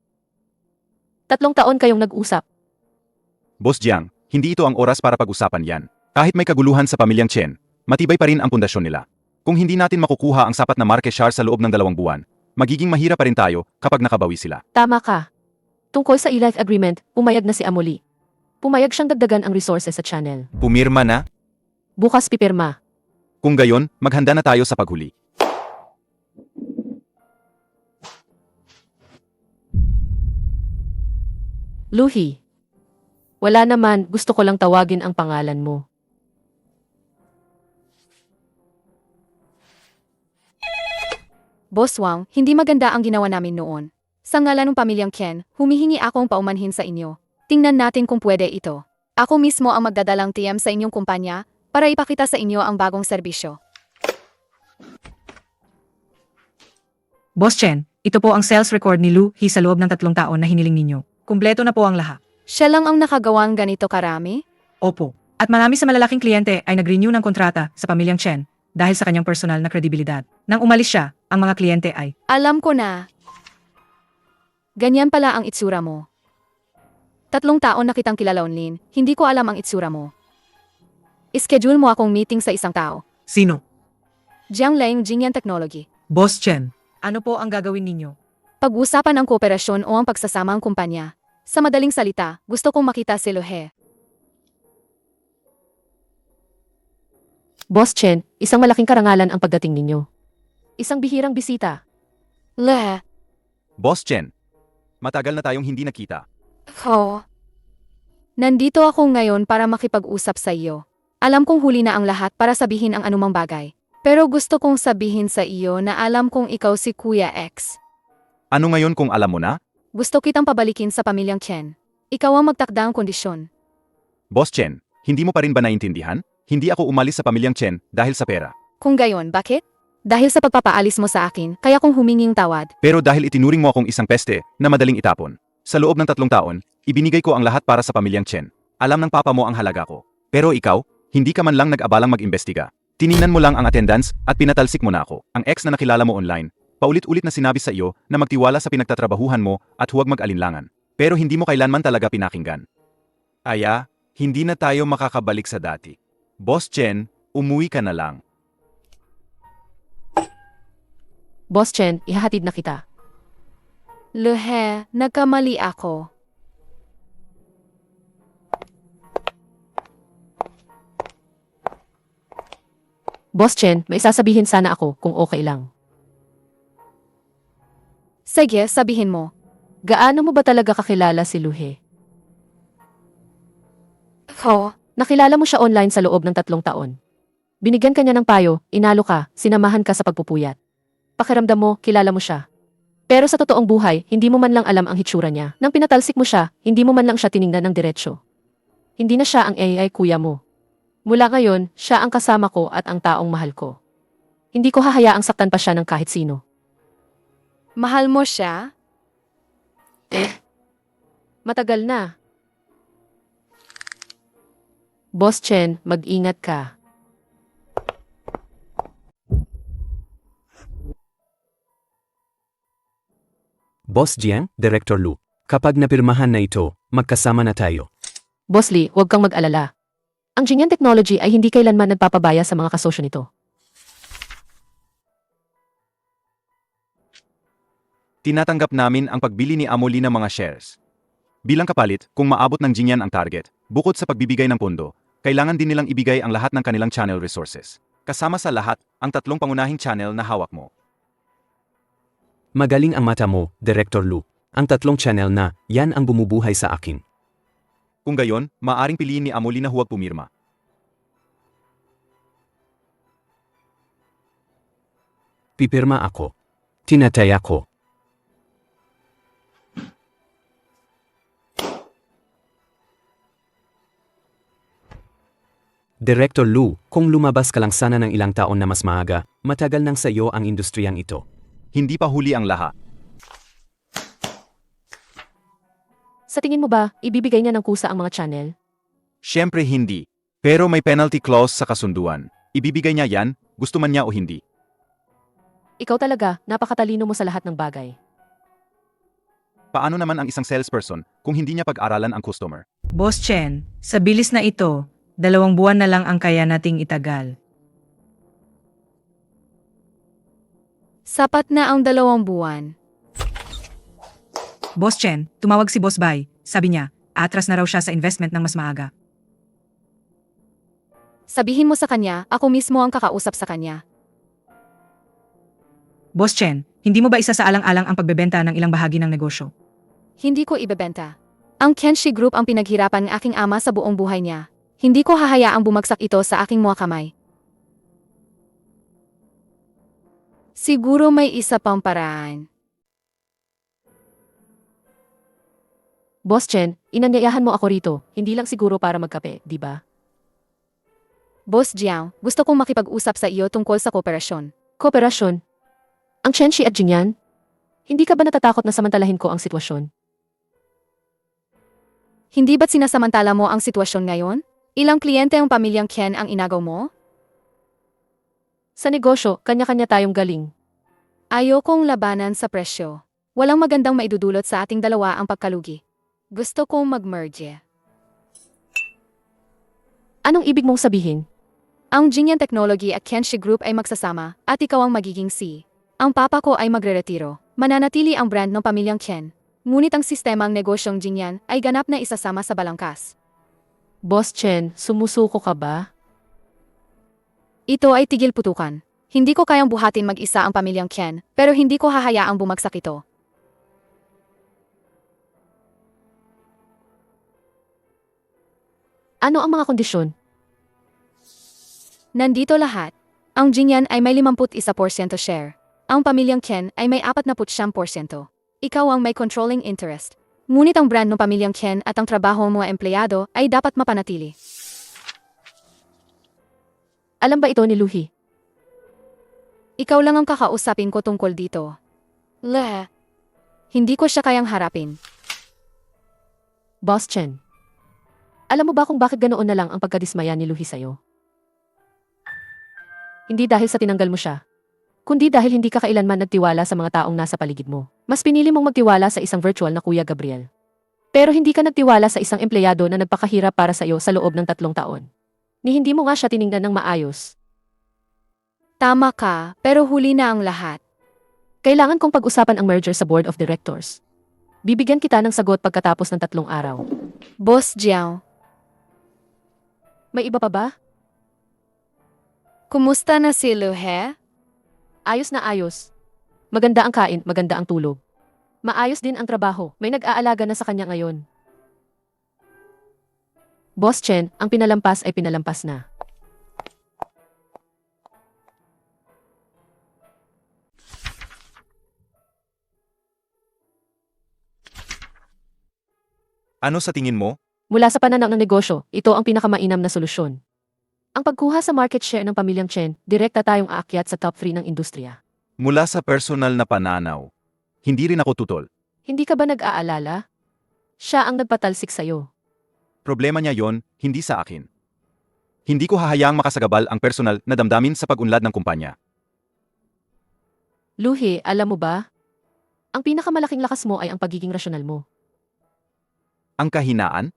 3 taon kayong nag-usap. Boss Jiang, hindi ito ang oras para pag-usapan yan. Kahit may kaguluhan sa pamilyang Chen, matibay pa rin ang pundasyon nila. Kung hindi natin makukuha ang sapat na market share sa loob ng 2 buwan, magiging mahirap pa rin tayo kapag nakabawi sila. Tama ka. Tungkol sa e-life agreement, pumayag na si Amoli. Pumayag siyang dagdagan ang resources sa channel. Pumirma na? Bukas pipirma. Kung gayon, maghanda na tayo sa paghuli. Luhi. Wala naman, gusto ko lang tawagin ang pangalan mo. Boss Wang, hindi maganda ang ginawa namin noon. Sa ngalan ng pamilyang Chen, humihingi akong paumanhin sa inyo. Tingnan natin kung pwede ito. Ako mismo ang magdadalang TM sa inyong kumpanya para ipakita sa inyo ang bagong serbisyo. Boss Chen, ito po ang sales record ni Lu He sa loob ng 3 taon na hiniling ninyo. Kumpleto na po ang lahat. Siya lang ang nakagawang ganito karami? Opo. At marami sa malalaking kliyente ay nag-renew ng kontrata sa pamilyang Chen dahil sa kanyang personal na kredibilidad. Nang umalis siya, ang mga kliyente ay, Alam ko na. Ganyan pala ang itsura mo. 3 taon na kitang kilala online, hindi ko alam ang itsura mo. Ischedule mo akong meeting sa isang tao. Sino? Jiang Lang, Jingyan Technology. Boss Chen. Ano po ang gagawin ninyo? Pag-usapan ang kooperasyon o ang pagsasama ang kumpanya. Sa madaling salita, gusto kong makita si Luhe. Boss Chen, isang malaking karangalan ang pagdating ninyo. Isang bihirang bisita. Luhe. Boss Chen, matagal na tayong hindi nakita. Ho. Nandito ako ngayon para makipag-usap sa iyo. Alam kong huli na ang lahat para sabihin ang anumang bagay. Pero gusto kong sabihin sa iyo na alam kong ikaw si Kuya X. Ano ngayon kung alam mo na? Gusto kitang pabalikin sa pamilyang Chen. Ikaw ang magtakda ang kondisyon. Boss Chen, hindi mo pa rin ba naintindihan? Hindi ako umalis sa pamilyang Chen dahil sa pera. Kung gayon, bakit? Dahil sa pagpapaalis mo sa akin, kaya kong huminging tawad. Pero dahil itinuring mo akong isang peste na madaling itapon. Sa loob ng 3 taon, ibinigay ko ang lahat para sa pamilyang Chen. Alam ng papa mo ang halaga ko. Pero ikaw, hindi ka man lang nag-abalang mag-imbestiga. Tiningnan mo lang ang attendance at pinatalsik mo na ako. Ang ex na nakilala mo online, paulit-ulit na sinabi sa iyo na magtiwala sa pinagtatrabahuhan mo at huwag mag-alinlangan. Pero hindi mo kailanman talaga pinakinggan. Aya, hindi na tayo makakabalik sa dati. Boss Chen, umuwi ka na lang. Boss Chen, ihahatid na kita. Luhe, nagkamali ako. Boss Chen, may sasabihin sana ako kung okay lang. Sige, sabihin mo. Gaano mo ba talaga kakilala si Luhe? Ho. Nakilala mo siya online sa loob ng 3 taon. Binigyan ka niya ng payo, inalo ka, sinamahan ka sa pagpupuyat. Pakiramdam mo, kilala mo siya. Pero sa totoong buhay, hindi mo man lang alam ang hitsura niya. Nang pinatalsik mo siya, hindi mo man lang siya tiningnan ng diretsyo. Hindi na siya ang AI kuya mo. Mula ngayon, siya ang kasama ko at ang taong mahal ko. Hindi ko hahayaang saktan pa siya ng kahit sino. Mahal mo siya? Matagal na. Boss Chen, mag-ingat ka. Boss Jiang, Director Lu. Kapag napirmahan na ito, magkasama na tayo. Boss Lee, huwag kang mag-alala. Ang Jingyan Technology ay hindi kailanman nagpapabaya sa mga kasosyo nito. Tinatanggap namin ang pagbili ni Amoli ng mga shares. Bilang kapalit, kung maabot ng Jingyan ang target, bukod sa pagbibigay ng pondo, kailangan din nilang ibigay ang lahat ng kanilang channel resources. Kasama sa lahat, ang 3 pangunahing channel na hawak mo. Magaling ang mata mo, Director Lu. Ang 3 channel na, yan ang bumubuhay sa akin. Kung gayon, maaring piliin ni Amoli na huwag pumirma. Pipirma ako. Tinatay ako. Director Lu, kung lumabas ka lang sana ng ilang taon na mas maaga, matagal nang sa iyo ang industriyang ito. Hindi pa huli ang lahat. Sa tingin mo ba, ibibigay niya ng kusa ang mga channel? Siyempre hindi. Pero may penalty clause sa kasunduan. Ibibigay niya yan, gusto man niya o hindi. Ikaw talaga, napakatalino mo sa lahat ng bagay. Paano naman ang isang salesperson kung hindi niya pag-aralan ang customer? Boss Chen, sa bilis na ito, 2 buwan na lang ang kaya nating itagal. Sapat na ang 2 buwan. Boss Chen, tumawag si Boss Bai. Sabi niya, atras na raw siya sa investment ng mas maaga. Sabihin mo sa kanya, ako mismo ang kakausap sa kanya. Boss Chen, hindi mo ba isa sa alang-alang ang pagbebenta ng ilang bahagi ng negosyo? Hindi ko ibebenta. Ang Kenshi Group ang pinaghirapan ng aking ama sa buong buhay niya. Hindi ko hahayaang bumagsak ito sa aking mga kamay. Siguro may isa pang paraan. Boss Chen, inanyayahan mo ako rito, hindi lang siguro para magkape, di ba? Boss Jiang, gusto kong makipag-usap sa iyo tungkol sa kooperasyon. Kooperasyon? Ang Chenshi at Jingyan? Hindi ka ba natatakot na samantalahin ko ang sitwasyon? Hindi ba't sinasamantala mo ang sitwasyon ngayon? Ilang kliyente ang pamilyang Ken ang inagaw mo? Sa negosyo, kanya-kanya tayong galing. Ayokong labanan sa presyo. Walang magandang maidudulot sa ating dalawa ang pagkalugi. Gusto kong mag-merge. Anong ibig mong sabihin? Ang Jinyan Technology at Kenshi Group ay magsasama at ikaw ang magiging C. Ang papa ko ay magre-retiro. Mananatili ang brand ng pamilyang Chen. Ngunit ang sistemang negosyong Jinyan ay ganap na isasama sa balangkas. Boss Chen, sumusuko ka ba? Ito ay tigil putukan. Hindi ko kayang buhatin mag-isa ang pamilyang Chen, pero hindi ko hahayaang bumagsak ito. Ano ang mga kondisyon? Nandito lahat. Ang Jinyan ay may 51% share. Ang pamilyang Chen ay may 49%. Ikaw ang may controlling interest. Ngunit ang brand ng pamilyang Chen at ang trabaho ng mga empleyado ay dapat mapanatili. Alam ba ito ni Luhi? Ikaw lang ang kakausapin ko tungkol dito. Hindi ko siya kayang harapin. Boss Chen. Alam mo ba kung bakit ganoon na lang ang pagkadismaya ni Luhi sa'yo? Hindi dahil sa tinanggal mo siya, kundi dahil hindi ka kailanman nagtiwala sa mga taong nasa paligid mo. Mas pinili mong magtiwala sa isang virtual na Kuya Gabriel. Pero hindi ka nagtiwala sa isang empleyado na nagpakahirap para sa iyo sa loob ng 3 taon. Ni hindi mo nga siya tiningnan ng maayos. Tama ka, pero huli na ang lahat. Kailangan kong pag-usapan ang merger sa Board of Directors. Bibigyan kita ng sagot pagkatapos ng 3 araw. Boss Jiao, May iba pa ba? kumusta na si Luhe? Ayos na ayos. Maganda ang kain, maganda ang tulog. Maayos din ang trabaho, may nag-aalaga na sa kanya ngayon. Boss Chen, ang pinalampas ay pinalampas na. Ano sa tingin mo? Mula sa pananaw ng negosyo, ito ang pinakamainam na solusyon. Ang pagkuha sa market share ng pamilyang Chen, direkta tayong aakyat sa top 3 ng industriya. Mula sa personal na pananaw, hindi rin ako tutol. Hindi ka ba nag-aalala? Siya ang nagpatalsik sa'yo. Problema niya yon, hindi sa akin. Hindi ko hahayaang makasagabal ang personal na damdamin sa pag-unlad ng kumpanya. Luhi, alam mo ba? Ang pinakamalaking lakas mo ay ang pagiging rasyonal mo. Ang kahinaan?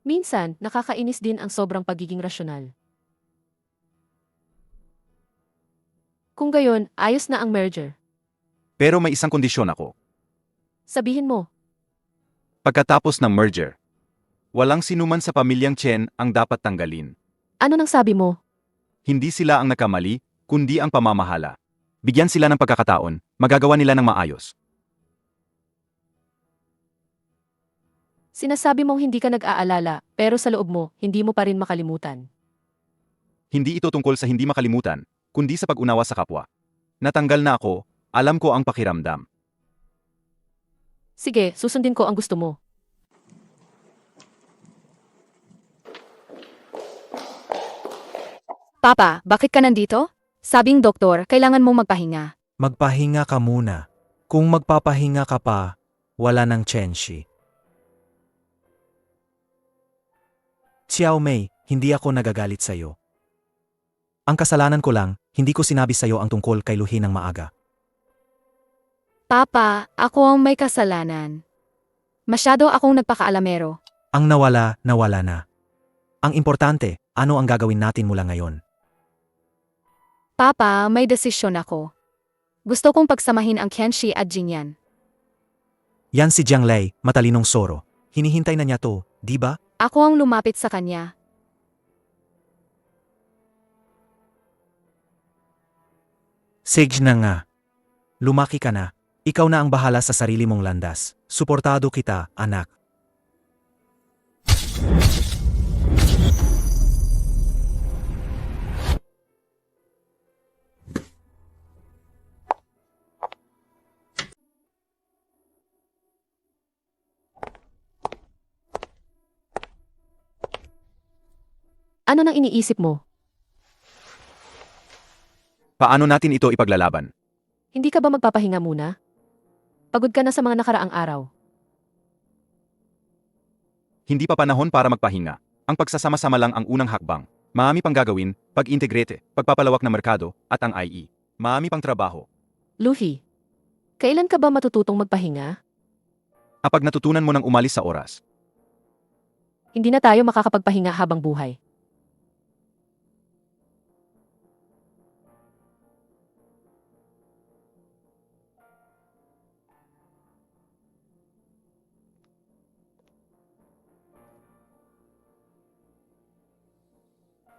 Minsan, nakakainis din ang sobrang pagiging rasyonal. Kung gayon, ayos na ang merger. Pero may isang kondisyon ako. Sabihin mo, Pagkatapos ng merger, walang sinuman sa pamilyang Chen ang dapat tanggalin. ano nang sabi mo? Hindi sila ang nakamali, kundi ang pamamahala. Bigyan sila ng pagkakataon, magagawa nila ng maayos. Sinasabi mong hindi ka nag-aalala, pero sa loob mo, hindi mo pa rin makalimutan. Hindi ito tungkol sa hindi makalimutan, kundi sa pag-unawa sa kapwa. Natanggal na ako, alam ko ang pakiramdam. Sige, susundin ko ang gusto mo. Papa, bakit ka nandito? Sabing doktor, kailangan mong magpahinga. Magpahinga ka muna. Kung magpapahinga ka pa, wala ng Chenshi. Xiao Mei, hindi ako nagagalit sa'yo. Ang kasalanan ko lang, hindi ko sinabi sa'yo ang tungkol kay Luhi ng maaga. Papa, ako ang may kasalanan. Masyado akong nagpakaalamero. Ang nawala, nawala na. Ang importante, ano ang gagawin natin mula ngayon? Papa, may desisyon ako. Gusto kong pagsamahin ang Kenshi at Jinyan. Yan si Jiang Lei, matalinong soro. Hinihintay na niya to, di ba? Ako ang lumapit sa kanya. Sige na nga. Lumaki ka na. Ikaw na ang bahala sa sarili mong landas. Suportado kita, anak. Ano nang iniisip mo? Paano natin ito ipaglalaban? Hindi ka ba magpapahinga muna? Pagod ka na sa mga nakaraang araw. Hindi pa panahon para magpahinga. Ang pagsasama-sama lang ang unang hakbang. Marami pang gagawin, pag-integrate, pagpapalawak ng merkado, at ang IE. Marami pang trabaho. Luhi, kailan ka ba matututong magpahinga? Kapag natutunan mo ng umalis sa oras. hindi na tayo makakapagpahinga habang buhay.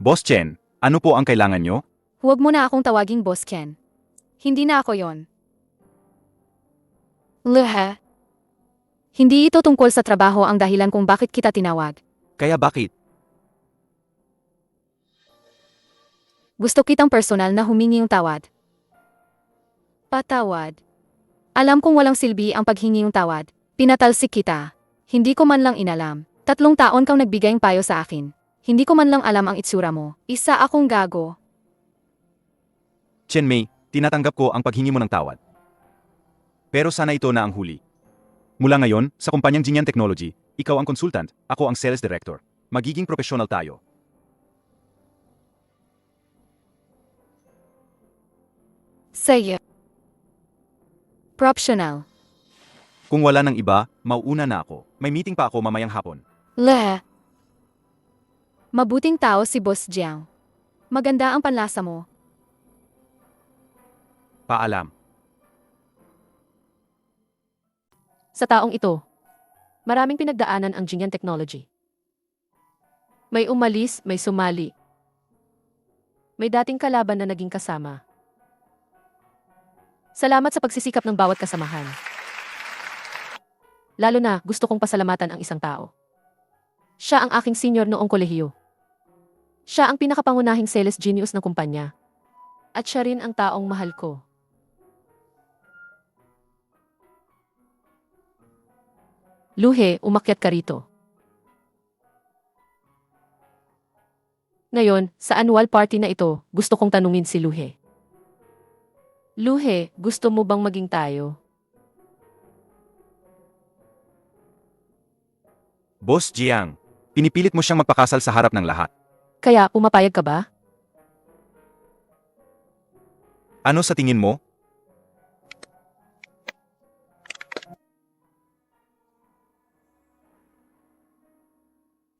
Boss Chen, ano po ang kailangan nyo? Huwag mo na akong tawaging Boss Ken. Hindi na ako yon. Lehe. Hindi ito tungkol sa trabaho ang dahilan kung bakit kita tinawag. Kaya bakit? Gusto kitang personal na humingi ng tawad. Patawad. Alam kong walang silbi ang paghingi ng tawad. Pinatalsik kita. Hindi ko man lang inalam. 3 taon kang nagbigay ng payo sa akin. Hindi ko man lang alam ang itsura mo. Isa akong gago. Chen Mei, tinatanggap ko ang paghingi mo ng tawad. Pero sana ito na ang huli. Mula ngayon, sa kumpanyang Jinyan Technology, ikaw ang consultant, ako ang sales director. Magiging professional tayo. Sige. Professional. Kung wala ng iba, mauuna na ako. May meeting pa ako mamayang hapon. Lehe. Mabuting tao si Boss Jiang. Maganda ang panlasa mo. Paalam. Sa taong ito, maraming pinagdaanan ang Jinyan Technology. May umalis, may sumali. May dating kalaban na naging kasama. Salamat sa pagsisikap ng bawat kasamahan. Lalo na, gusto kong pasalamatan ang isang tao. Siya ang aking senior noong kolehiyo. Siya ang pinakapangunahing sales genius ng kumpanya. At siya rin ang taong mahal ko. Luhe, umakyat ka rito. Ngayon, sa annual party na ito, gusto kong tanungin si Luhe. Luhe, gusto mo bang maging tayo? Boss Jiang, pinipilit mo siyang magpakasal sa harap ng lahat. Kaya, pumapayag ka ba? Ano sa tingin mo?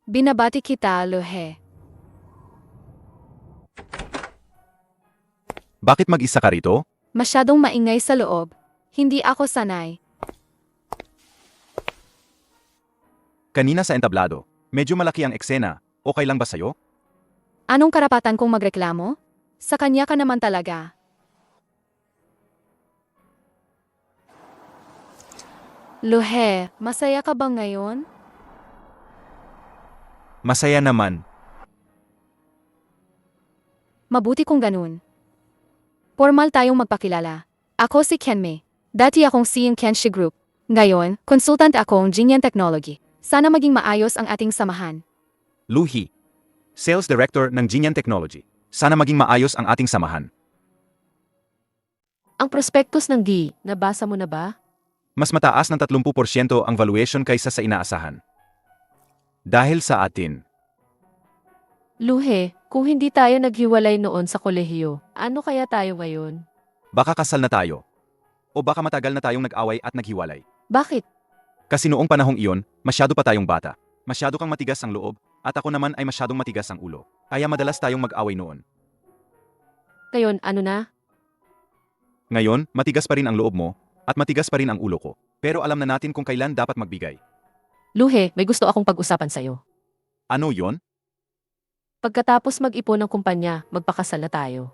Binabati kita, Luhe. Bakit mag-isa ka rito? Masyadong maingay sa loob. Hindi ako sanay. Kanina sa entablado, medyo malaki ang eksena. Okay lang ba sa'yo? Anong karapatan kong magreklamo? Sa kanya ka naman talaga. Luhe, masaya ka ba ngayon? Masaya naman. Mabuti kung ganun. Formal tayong magpakilala. Ako si Kenmei. Dati akong CM Kenshi Group. Ngayon, consultant akong Jinyan Technology. Sana maging maayos ang ating samahan. Luhi, Sales Director ng Jinyan Technology. Sana maging maayos ang ating samahan. Ang prospektus ng D, nabasa mo na ba? Mas mataas ng 30% ang valuation kaysa sa inaasahan. Dahil sa atin. Luhe, kung hindi tayo naghiwalay noon sa kolehiyo, ano kaya tayo ngayon? Baka kasal na tayo. O baka matagal na tayong nag-away at naghiwalay. Bakit? Kasi noong panahong iyon, masyado pa tayong bata. Masyado kang matigas ang loob, at ako naman ay masyadong matigas ang ulo. Kaya madalas tayong mag-away noon. Ngayon, ano na? Ngayon, matigas pa rin ang loob mo, at matigas pa rin ang ulo ko. Pero alam na natin kung kailan dapat magbigay. Luhe, may gusto akong pag-usapan sa'yo. Ano yon? Pagkatapos mag-ipon ng kumpanya, magpakasal na tayo.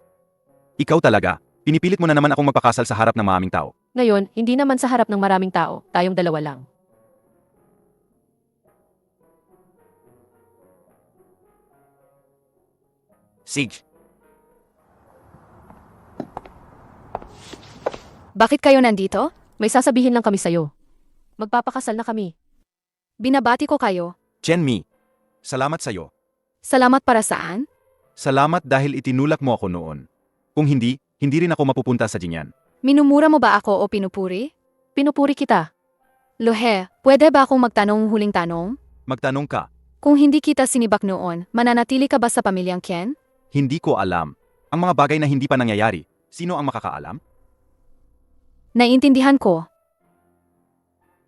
Ikaw talaga. Pinipilit mo na naman akong magpakasal sa harap ng maraming tao. Ngayon, hindi naman sa harap ng maraming tao, tayong dalawa lang. Sige. Bakit kayo nandito? May sasabihin lang kami sa'yo. Magpapakasal na kami. Binabati ko kayo. Chen Mi, salamat sa'yo. Salamat para saan? Salamat dahil itinulak mo ako noon. Kung hindi, hindi rin ako mapupunta sa Jinyan. Minumura mo ba ako o pinupuri? Pinupuri kita. Luhe, pwede ba akong magtanong huling tanong? Magtanong ka, Kung hindi kita sinibak noon, mananatili ka ba sa pamilyang Ken? hindi ko alam. Ang mga bagay na hindi pa nangyayari, sino ang makakaalam? Naiintindihan ko.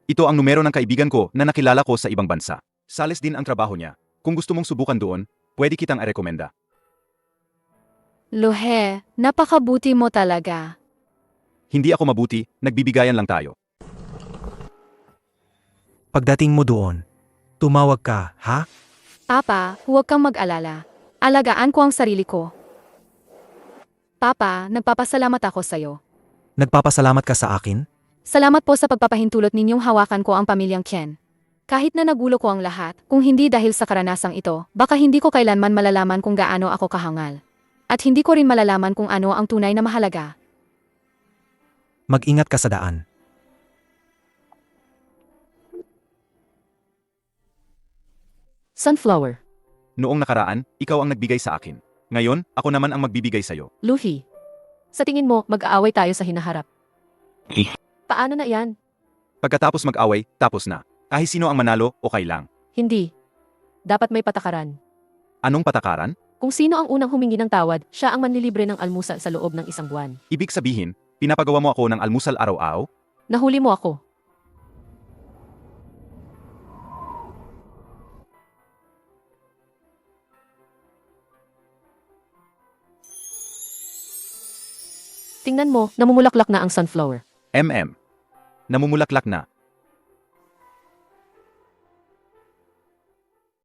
Ito ang numero ng kaibigan ko na nakilala ko sa ibang bansa. Sales din ang trabaho niya. Kung gusto mong subukan doon, pwede kitang arekomenda. Luhe, napakabuti mo talaga. Hindi ako mabuti, nagbibigayan lang tayo. Pagdating mo doon, tumawag ka, ha? Papa, huwag kang mag-alala. Alagaan ko ang sarili ko. Papa, nagpapasalamat ako sa'yo. Nagpapasalamat ka sa akin? Salamat po sa pagpapahintulot ninyong hawakan ko ang pamilyang Chen. Kahit na nagulo ko ang lahat, kung hindi dahil sa karanasang ito, baka hindi ko kailanman malalaman kung gaano ako kahangal. At hindi ko rin malalaman kung ano ang tunay na mahalaga. Mag-ingat ka sa daan. Sunflower. Noong nakaraan, ikaw ang nagbigay sa akin. Ngayon, ako naman ang magbibigay sa'yo. Luffy. Sa tingin mo, mag-aaway tayo sa hinaharap. Paano na yan? Pagkatapos mag-away, tapos na. Kahit sino ang manalo, okay lang. Hindi. Dapat may patakaran. Anong patakaran? Kung sino ang unang humingi ng tawad, siya ang manlilibre ng almusal sa loob ng isang buwan. Ibig sabihin, pinapagawa mo ako ng almusal araw-araw? Nahuli mo ako. Tingnan mo, namumulaklak na ang sunflower. MM. Namumulaklak na.